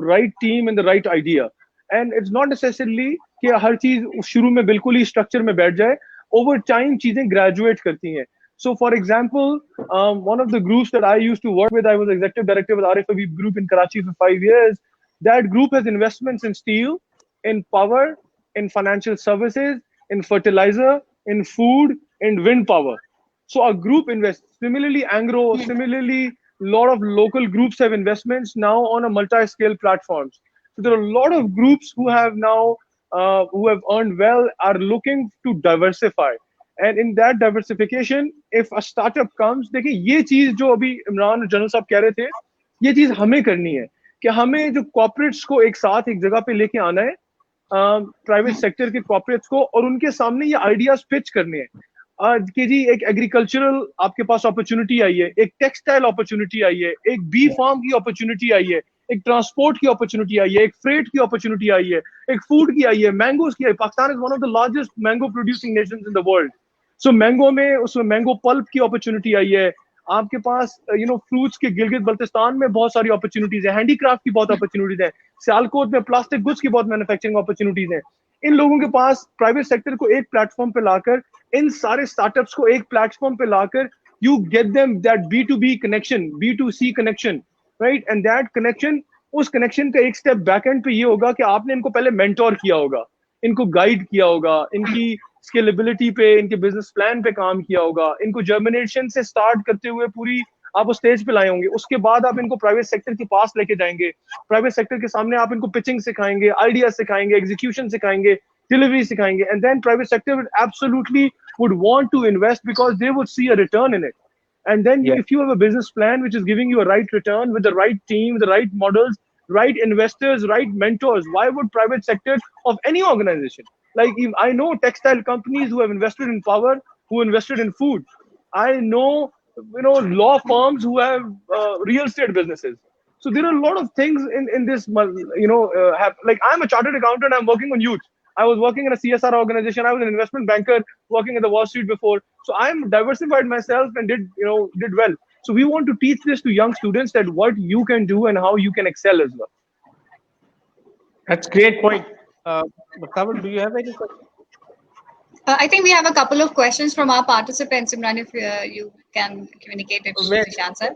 right team and the right idea. And it's not necessarily कि हर चीज शुरू में बिल्कुल ही स्ट्रक्चर में बैठ जाए. Over time चीजें graduate करती हैं. So for example, one of the groups that I used to work with, I was executive director with Arif Habib Group in Karachi for 5 years. That group has investments in steel, in power, in financial services, in fertilizer, in food, in wind power. So our group invests. Similarly, Angro, similarly, a lot of local groups have investments now on a multi-scale platforms. So there are a lot of groups who have now, who have earned well, are looking to diversify. And in that diversification, if a startup comes, देखिए ये चीज जो अभी इमरान जनरल साहब कह रहे थे, ये चीज हमें करनी है कि हमें जो कॉर्पोरेट्स को एक साथ एक जगह पे लेके आना है, प्राइवेट सेक्टर के कॉर्पोरेट्स को, और उनके सामने ये आइडियाज पिच करने हैं कि जी एक एग्रीकल्चरल आपके पास अपॉर्चुनिटी आई है, एक टेक्सटाइल अपॉर्चुनिटी आई है, एक बी फार्म की अपॉर्चुनिटी आई है, एक ट्रांसपोर्ट की अपॉर्चुनिटी आई है, एक फ्रेट की अपॉर्चुनिटी आई है, एक फूड की आई है, मैंगोज की आई है. Pakistan is one of the largest mango producing Nations in the world. So mango में, उसमें मैंगो पल्प की अपॉर्चुनिटी आई है. आपके पास फ्रूट्स के गिलगित बल्तिस्तान में बहुत सारी अपॉर्चुनिटीज है, हैंडीक्राफ्ट की बहुत अपॉर्चुनिटीज है, सियालकोट में प्लास्टिक गुड्स की बहुत मैन्युफैक्चरिंग अपॉर्चुनिटीज है. इन लोगों के पास प्राइवेट सेक्टर को एक प्लेटफॉर्म पे लाकर, इन सारे स्टार्टअप्स को एक प्लेटफॉर्म पे लाकर, you get them that B2B connection, B2C connection, right? And that connection, उस connection का एक step backend पे ये होगा कि आपने इनको पहले mentor किया होगा, इनको guide किया होगा, इनकी scalability पे, इनके business plan पे काम किया होगा, इनको germination से start करते हुए पूरी आप उस स्टेज पे लाए होंगे. उसके बाद आप इनको प्राइवेट सेक्टर के पास लेके जाएंगे, प्राइवेट सेक्टर के सामने आप इनको पिचिंग सिखाएंगे, आइडिया सिखाएंगे, एग्जीक्यूशन सिखाएंगे, डिलीवरी सिखाएंगे, and then private sector absolutely would want to invest because they would see a return in it. And then if you have a business plan which is giving you a right return with the right team, the right models, right investors, right mentors, why would private sector of any organization, like I know textile companies who have invested in power, who invested in food. I know, law firms who have real estate businesses. So there are a lot of things in this, like I'm a chartered accountant, I'm working on youth. I was working in a CSR organization. I was an investment banker working at the Wall Street before. So I'm diversified myself and did well. So we want to teach this to young students that what you can do and how you can excel as well. That's great point. Muqtabar, do you have any questions? I think we have a couple of questions from our participants. Imran, if you can communicate it to Zishan sir.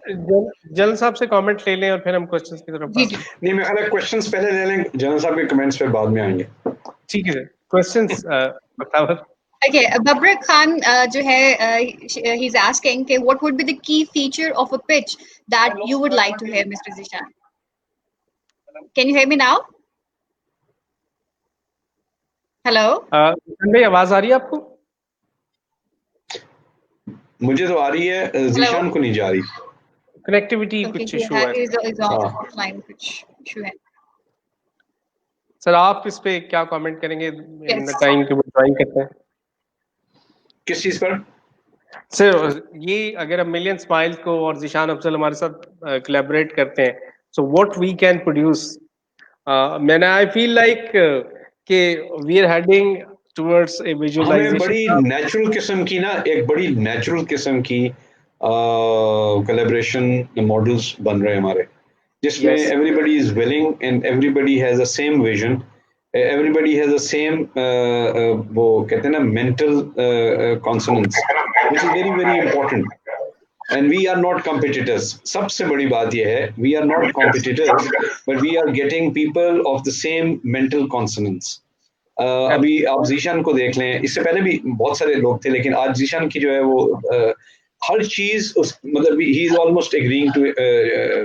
General साहब से कमेंट ले लें और फिर हम क्वेश्चंस की तरफ बढ़ते हैं. नहीं, मैं ख्याल है क्वेश्चंस पहले ले लें, जनरल साहब के कमेंट्स पे बाद में आएंगे. ठीक है सर. क्वेश्चंस मुqtabar. Okay, Babrak Khan जो है, he's asking कि what would be the key feature of a pitch that you would like to hear, Mr. Zishan? Can you hear me now? Hello. भाई आवाज आ रही है आपको? मुझे तो आ रही है, ज़ीशान को नहीं जा रही. कनेक्टिविटी कुछ इशू है. ऑफलाइन कुछ इशू है. सर आप इस पे क्या कमेंट करेंगे इन द टाइम कि वो ड्राइंग करते हैं? किस चीज पर? सर ये अगर हम मिलियन स्माइल्स को और ज़ीशान अफजल हमारे साथ कोलैबोरेट करते हैं, so what we can produce. मैंने आई फील लाइक कि we are heading towards a visualization. बड़ी नेचुरल किस्म की ना, एक बड़ी नेचुरल किस्म की कोलैबोरेशन मॉडल्स बन रहे हैं हमारे, जिसमें everybody is willing and everybody has the same vision, everybody has the same वो कहते हैं ना mental consonance, which is very very important. And we are not competitors. सबसे बड़ी बात यह है, we are not competitors but we are getting people of the same mental consonance. अभी आप ज़ीशान को देख लें, इससे पहले भी बहुत सारे लोग थे, लेकिन आज ज़ीशान की जो है वो हर चीज उस मतलब he is almost agreeing to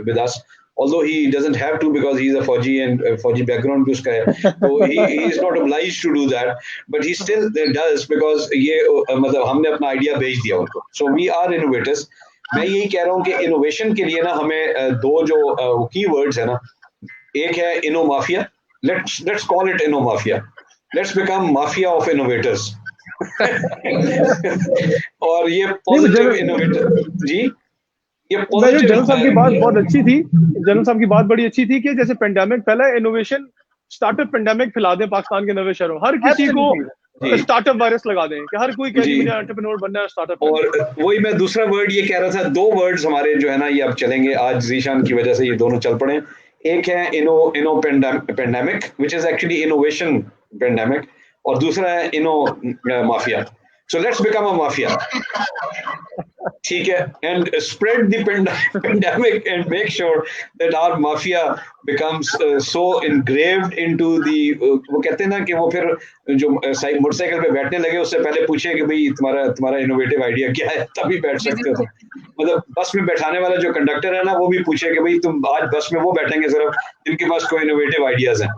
with us, although he doesn't have to because he is a Fauji and Fauji background भी उसका है, so he is not obliged to do that, but he still does because ये मतलब हमने अपना आइडिया भेज दिया उनको. So we are innovators. मैं यही कह रहा हूँ कि इनोवेशन के लिए ना हमें दो जो कीवर्ड्स है ना, एक है inno mafia. Let's call it inno mafia. Let's become mafia of innovators. और ये पॉजिटिव इनोवेटर जी, ये पॉजिटिव. जनरल साहब की बात बहुत अच्छी थी, जनरल साहब की बात बड़ी अच्छी थी कि जैसे पेंडेमिक पहला इनोवेशन स्टार्टअप पेंडेमिक फैला दें पाकिस्तान के नवे शहरों, हर किसी को स्टार्टअप वायरस लगा दें कि हर कोई कहे मुझे एंटरप्रेन्योर बनना है, स्टार्टअप. और वही मैं दूसरा वर्ड ये कह रहा था, दो वर्ड्स हमारे जो है ना ये अब चलेंगे, आज ज़ीशान की वजह से ये दोनों चल पड़े. एक है inno pandemic which is actually innovation pandemic, और दूसरा है inno mafia. So let's become a mafia. ठीक है, and spread the pandemic and make sure that our mafia becomes so engraved into the वो कहते हैं ना कि वो फिर जो मोटरसाइकिल पे बैठने लगे उससे पहले पूछे कि भाई तुम्हारा इनोवेटिव आइडिया क्या है, तभी बैठ सकते हो. मतलब बस में बैठाने वाला जो कंडक्टर है ना, वो भी पूछे कि भाई तुम आज बस में वो बैठेंगे सिर्फ जिनके पास कोई इनोवेटिव आइडियाज हैं.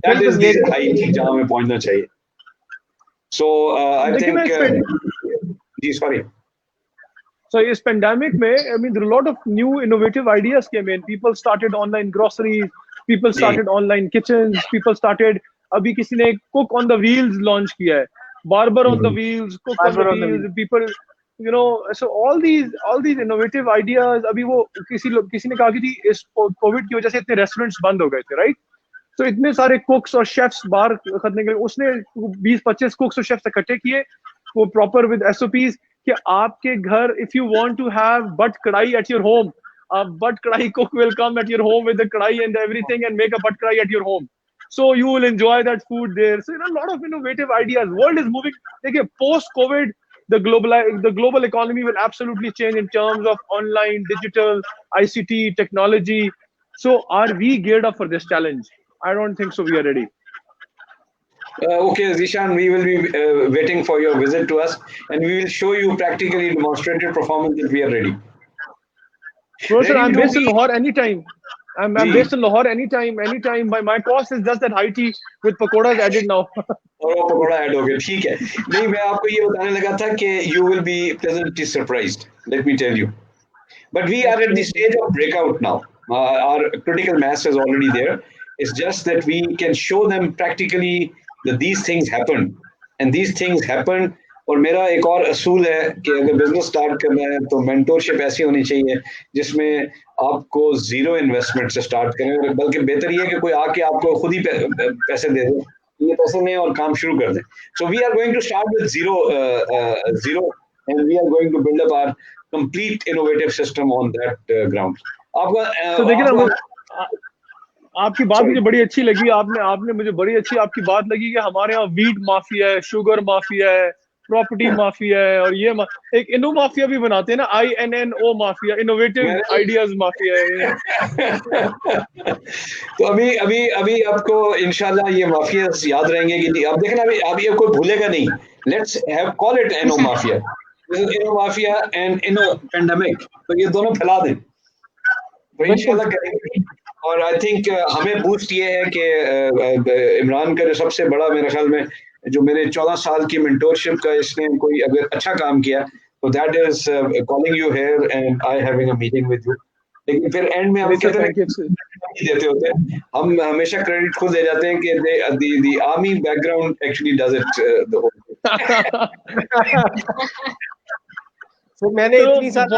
That is the height जहाँ हमें पहुंचना चाहिए. So I think sorry. So इस pandemic में, I mean, there are a lot of new innovative ideas came in. People started online groceries, people started online kitchens, people started, अभी किसी ने cook on the wheels launch किया है, barber on the wheels, cook on the wheels, people, you know, so all these innovative ideas. अभी वो किसी ने कहा कि जी इस कोविड की वजह से इतने रेस्टोरेंट्स बंद हो गए थे, राइट? तो इतने सारे कुक्स और शेफ्स बाहर खरीदने के लिए उसने 20-25 कुक्स और शेफ्स इकट्ठे किए, वो प्रॉपर विद SOPs कि आपके घर if you want to have Butt karahi at your home, Butt karahi cook will come at your home with the karahi and everything and make a Butt karahi at your home. so you will enjoy that food there. So a lot of innovative ideas. World is moving. देखिए, post COVID, the global economy will absolutely change in terms of online, digital, ICT, technology. So are we geared up for this challenge? I don't think so. We are ready. Okay, Zishan, we will be waiting for your visit to us, and we will show you practically demonstrated performance that we are ready. Professor, I'm Ready to based in be- Lahore anytime. I'm based in Lahore anytime. My cost is just that high tea with pakoras added now. और वो पकौड़ा ऐड हो गया, ठीक है। नहीं, मैं आपको ये बताने लगा था कि you will be pleasantly surprised. Let me tell you. But we are at the stage of breakout now. Our critical mass is already there. It's just that we can show them practically that these things happen, and these things happen. और मेरा एक और असूल है कि अगर बिजनेस स्टार्ट करना है तो मेंटोरशिप ऐसी होनी चाहिए जिसमें आपको जीरो इन्वेस्टमेंट से स्टार्ट करें, बल्कि बेहतर ये है कि कोई आके आपको खुद ही पैसे दे दे, ये पैसे लें और काम शुरू कर दें. So we are going to start with zero and we are going to build up our complete innovative system on that ground. तो देखिए ना, आपकी बात मुझे बड़ी अच्छी लगी. आपने मुझे बड़ी अच्छी आपकी बात लगी कि हमारे यहाँ वीट माफिया है, शुगर माफिया है, प्रॉपर्टी माफिया है, और ये एक इनो माफिया भी बनाते हैं ना, INNO mafia, innovative ideas mafia है. तो अभी आपको इंशाल्लाह ये माफिया याद रहेंगे कि अब देखना, अभी कोई भूलेगा नहीं. Let's have call it Eno mafia. Eno mafia and Eno pandemic, तो ये दोनों फैला दें तो इंशाल्लाह करेंगे. और आई थिंक हमें बूस्ट ये है कि इमरान का जो सबसे बड़ा, मेरे ख्याल में जो मेरे 14 साल की मेंटोरशिप का इसने कोई अगर अच्छा काम किया तो that is calling you here and I having a meeting with you. लेकिन फिर एंड में हम कहते हैं देते होते हैं, हम हमेशा क्रेडिट खुद ले जाते हैं कि the army background actually does it the whole. तो मैंने इतनी सारी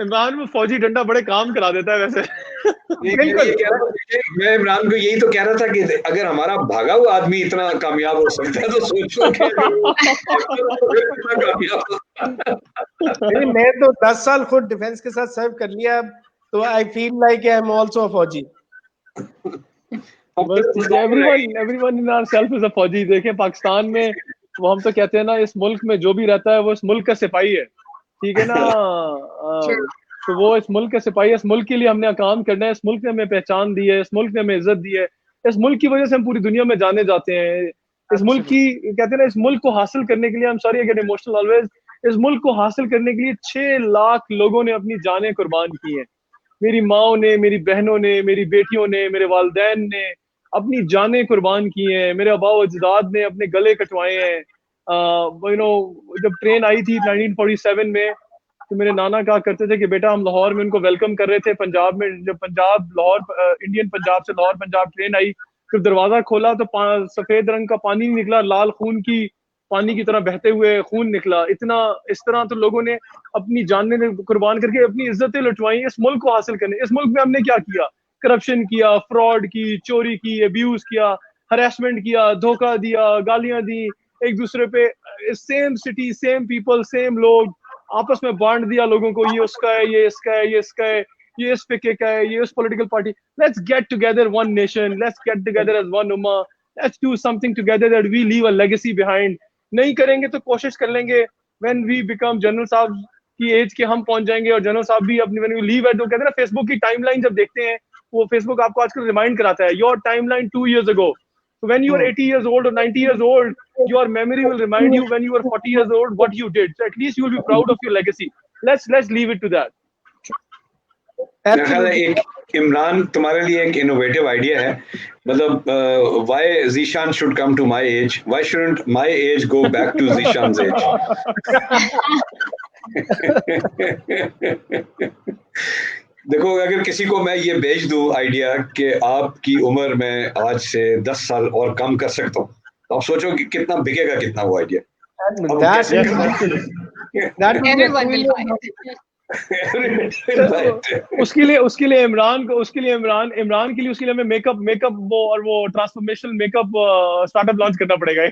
इमरान में फौजी डंडा बड़े काम करा देता है वैसे. मैं इमरान को यही तो कह रहा था कि अगर हमारा भागा हुआ आदमी इतना कामयाब हो सकता है तो सोचो कि मैं तो 10 साल खुद डिफेंस के साथ सर्व कर लिया, तो आई feel like I am also a फौजी. everyone in ourself is a फौजी. देखें, पाकिस्तान में वो हम तो कहते हैं ना, इस मुल्क में जो भी रहता है वो इस मुल्क का सिपाही है, ठीक है ना. तो वो इस मुल्क का सिपाही है. इस मुल्क के लिए हमने काम करना है. इस मुल्क ने हमें पहचान दी है, इस मुल्क ने हमें इज्जत दी है, इस मुल्क की वजह से हम पूरी दुनिया में जाने जाते हैं. इस मुल्क की कहते हैं ना, इस मुल्क को हासिल करने के लिए, आई am sorry I get emotional always, इस मुल्क को हासिल करने के लिए 6 लाख लोगों ने अपनी जानें कुर्बान की हैं. मेरी माओ ने, मेरी बहनों ने, मेरी बेटियों ने, मेरे वालिदैन ने अपनी जानें कुर्बान की हैं. मेरे अबाओ अजदाद ने अपने गले कटवाए हैं. जब ट्रेन आई थी 1947 में, तो मेरे नाना कहा करते थे कि बेटा, हम लाहौर में उनको वेलकम कर रहे थे. पंजाब में जब इंडियन पंजाब से लाहौर पंजाब ट्रेन आई, फिर दरवाजा खोला तो सफेद रंग का पानी निकला, लाल खून की पानी की तरह बहते हुए खून निकला. इस तरह तो लोगों ने अपनी जानें कुर्बान करके अपनी इज्जतें लुटवाई इस मुल्क को हासिल करने. इस मुल्क में हमने क्या किया? करप्शन किया, फ्रॉड की, चोरी की, अब्यूज किया, हरेसमेंट किया, धोखा दिया, गालियां दी एक दूसरे पे. Same city, same people, same लोग, आपस में बांट दिया लोगों को. ये उसका है, ये इसका है, ये इसका है, ये इस फिके का है, ये उस political party. Let's get together one nation, let's get together as one उम्मा, let's do something together that we leave a legacy behind. नहीं करेंगे तो कोशिश कर लेंगे व्हेन वी बिकम जनरल साहब की एज के हम पहुंच जाएंगे, और जनरल साहब भी अपनी व्हेन वी लीव एट, कहते हैं ना फेसबुक की टाइमलाइन जब देखते हैं, वो फेसबुक आपको आजकल रिमाइंड कराता है your timeline 2 years ago. So when you are 80 years old or 90 years old, your memory will remind you when you were 40 years old what you did. So at least you will be proud of your legacy. Let's leave it to that. एक इमरान, तुम्हारे लिए एक इनोवेटिव आइडिया है. मतलब why Zishan should come to my age? Why shouldn't my age go back to Zishan's age? देखो, अगर किसी को मैं ये भेज दूं आइडिया कि आपकी उम्र में आज से 10 साल और कम कर सकता हूँ, तो आप सोचो कि कितना बिकेगा, कितना वो आइडिया. उसके लिए इमरान के लिए हमें मेकअप वो और वो ट्रांसफॉर्मेशनल मेकअप स्टार्टअप लॉन्च करना पड़ेगा.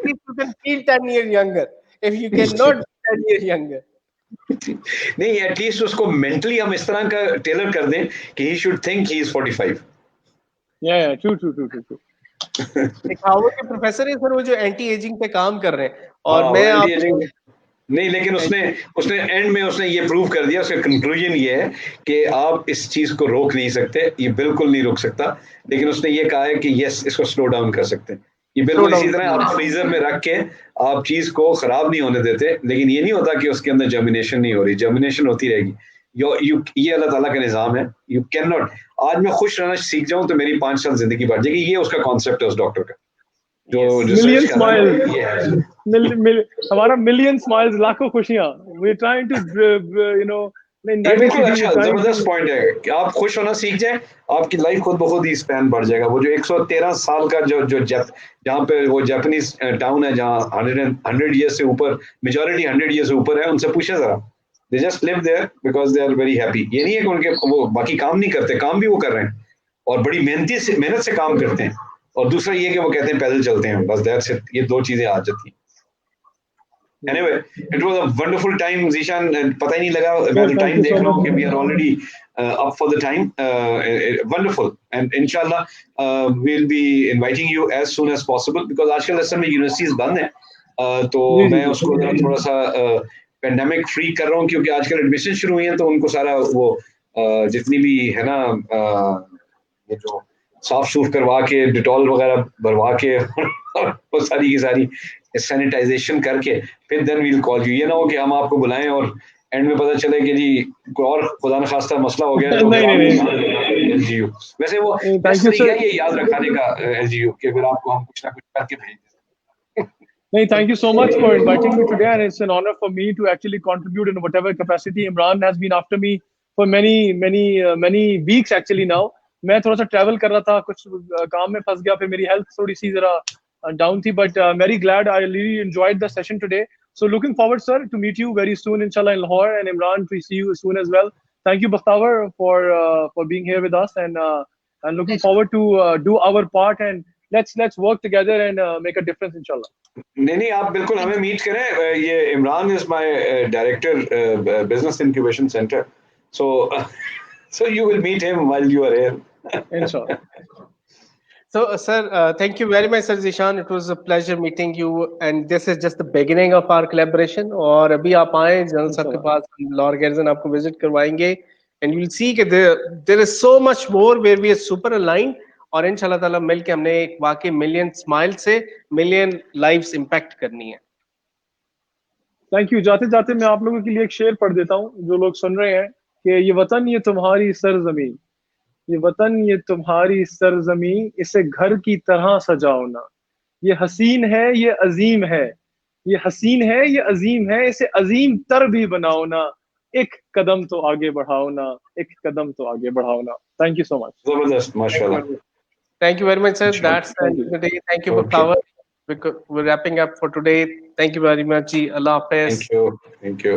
You can feel 10 years younger if you cannot 10 years younger. नहीं, एटलीस्ट उसको मेंटली हम इस तरह का टेलर कर दें कि he should think he is 45. Yeah, true. एक हार्वर्ड के प्रोफेसर है सर वो जो एंटी एजिंग पे काम कर रहे हैं और हाँ, मैं वो आप anti-aging नहीं, लेकिन उसने एंड में उसने ये प्रूव कर दिया, उसका कंक्लूजन ये है कि आप इस चीज को रोक नहीं सकते, ये बिल्कुल नहीं रोक सकता, लेकिन उसने ये कहा है कि यस, इसको स्लो डाउन कर सकते हैं। ये बिल्कुल इसी तरह आप फ्रीजर में रख के आप चीज को खराब नहीं होने देते, लेकिन ये नहीं होता कि उसके अंदर जर्मिनेशन नहीं हो रही, जर्मिनेशन होती रहेगी। ये अल्लाह ताला का निज़ाम है। यू कैन नॉट, आज मैं खुश रहना सीख जाऊं तो मेरी 5 साल जिंदगी बढ़ जाएगी, ये उसका कॉन्सेप्ट है उस डॉक्टर का, जो मिलियन रिसर्च कर रहा है स्माइल्स, ये है। हमारा मिलियन स्माइल्स, लाखों खुशियां। वी ट्राइंग टू ये बिल्कुल अच्छा जबरदस्त पॉइंट है कि आप खुश होना सीख जाए, आपकी लाइफ खुद ब खुद ही स्पैन बढ़ जाएगा। वो जो 113 साल का जो जहाँ पे वो जापानीज टाउन है, जहाँ 100 ईयर से ऊपर, मेजॉरिटी 100 ईयर से ऊपर है, उनसे पूछे जरा, they just live there because they are very happy. ये नहीं है कि उनके वो बाकी काम नहीं करते, काम भी वो कर रहे हैं और बड़ी मेहनत से काम करते हैं, और दूसरा ये कि वो कहते हैं पैदल चलते हैं, बस दैट्स इट। ये दो चीजें आ जाती हैं। Anyway, it was a wonderful time, Zishan. पता ही नहीं लगा, मैं तो टाइम देख रहा हूँ कि we are already up for the time. Wonderful, and inshallah we'll be inviting you as soon as possible because आजकल असल में यूनिवर्सिटीज बंद हैं, तो मैं उसको थोड़ा सा पेंडेमिक फ्री कर रहा हूँ, क्योंकि आजकल एडमिशन शुरू हुई हैं, तो उनको सारा वो जितनी भी है ना ये जो साफ सूफ करवा के, डिटॉल वगैरह भरवा के वो सारी की सारी सैनिटाइजेशन करके फिर देन वील कॉल यू। ये ना हो कि हम आपको बुलाएं और एंड में पता चले कि जी कोई और खुदा न खास्ता मसला हो गया, तो नहीं। एलजीयू वैसे वो तरीका ये याद रखाने का एलजीयू कि फिर आपको हम कुछ ना कुछ करके भेज दें। No, thank you so much for inviting me today, and it's an honor for me to actually contribute in whatever capacity. Imran has been after me for many weeks actually now. मैं थोड़ा सा travel कर रहा था, कुछ काम में फंस गया, फिर मेरी health थोड़ी सी जरा down थी, but very glad I really enjoyed the session today. So looking forward, sir, to meet you very soon, inshallah, in Lahore, and Imran to see you soon as well. Thank you, Bakhtavar, for being here with us, and looking forward to do our part, and let's work together and make a difference, inshallah. नहीं, आप बिल्कुल हमें मीट करें। ये Imran is my director business incubation centre, so you will meet him while you are here. Inshallah. So, sir, thank you very much, Sir Zishan. It was a pleasure meeting you, and this is just the beginning of our collaboration. और अभी आप आए जनरल साहब के पास, लॉर गैरिसन आपको विजिट करवाएंगे, and you'll see कि there is so much more where we are super aligned, और इंशाल्लाह ताला मिलके हमने एक वाकई मिलियन स्माइल से मिलियन लाइव्स इम्पैक्ट करनी है। Thank you. जाते जाते मैं आप लोगों के लिए एक शेर पढ़ देता हूँ, जो लोग सुन रहे हैं, कि ये वतन ये तुम्हारी सरजमीन, ये वतन ये तुम्हारी सरजमीन, इसे घर की तरह सजाओ ना, ये हसीन है ये अजीम है, ये हसीन है ये अजीम है, इसे अजीम तर भी बनाओ ना, एक कदम तो आगे बढ़ाओ ना, एक कदम तो आगे बढ़ाओ ना। Thank you so much. जबरदस्त, माशाल्लाह। Thank you very much, sir. That's the end of the day. Thank you, Bakhtavar. We're wrapping up for today. Thank you very much. Allah Hafiz. Thank you.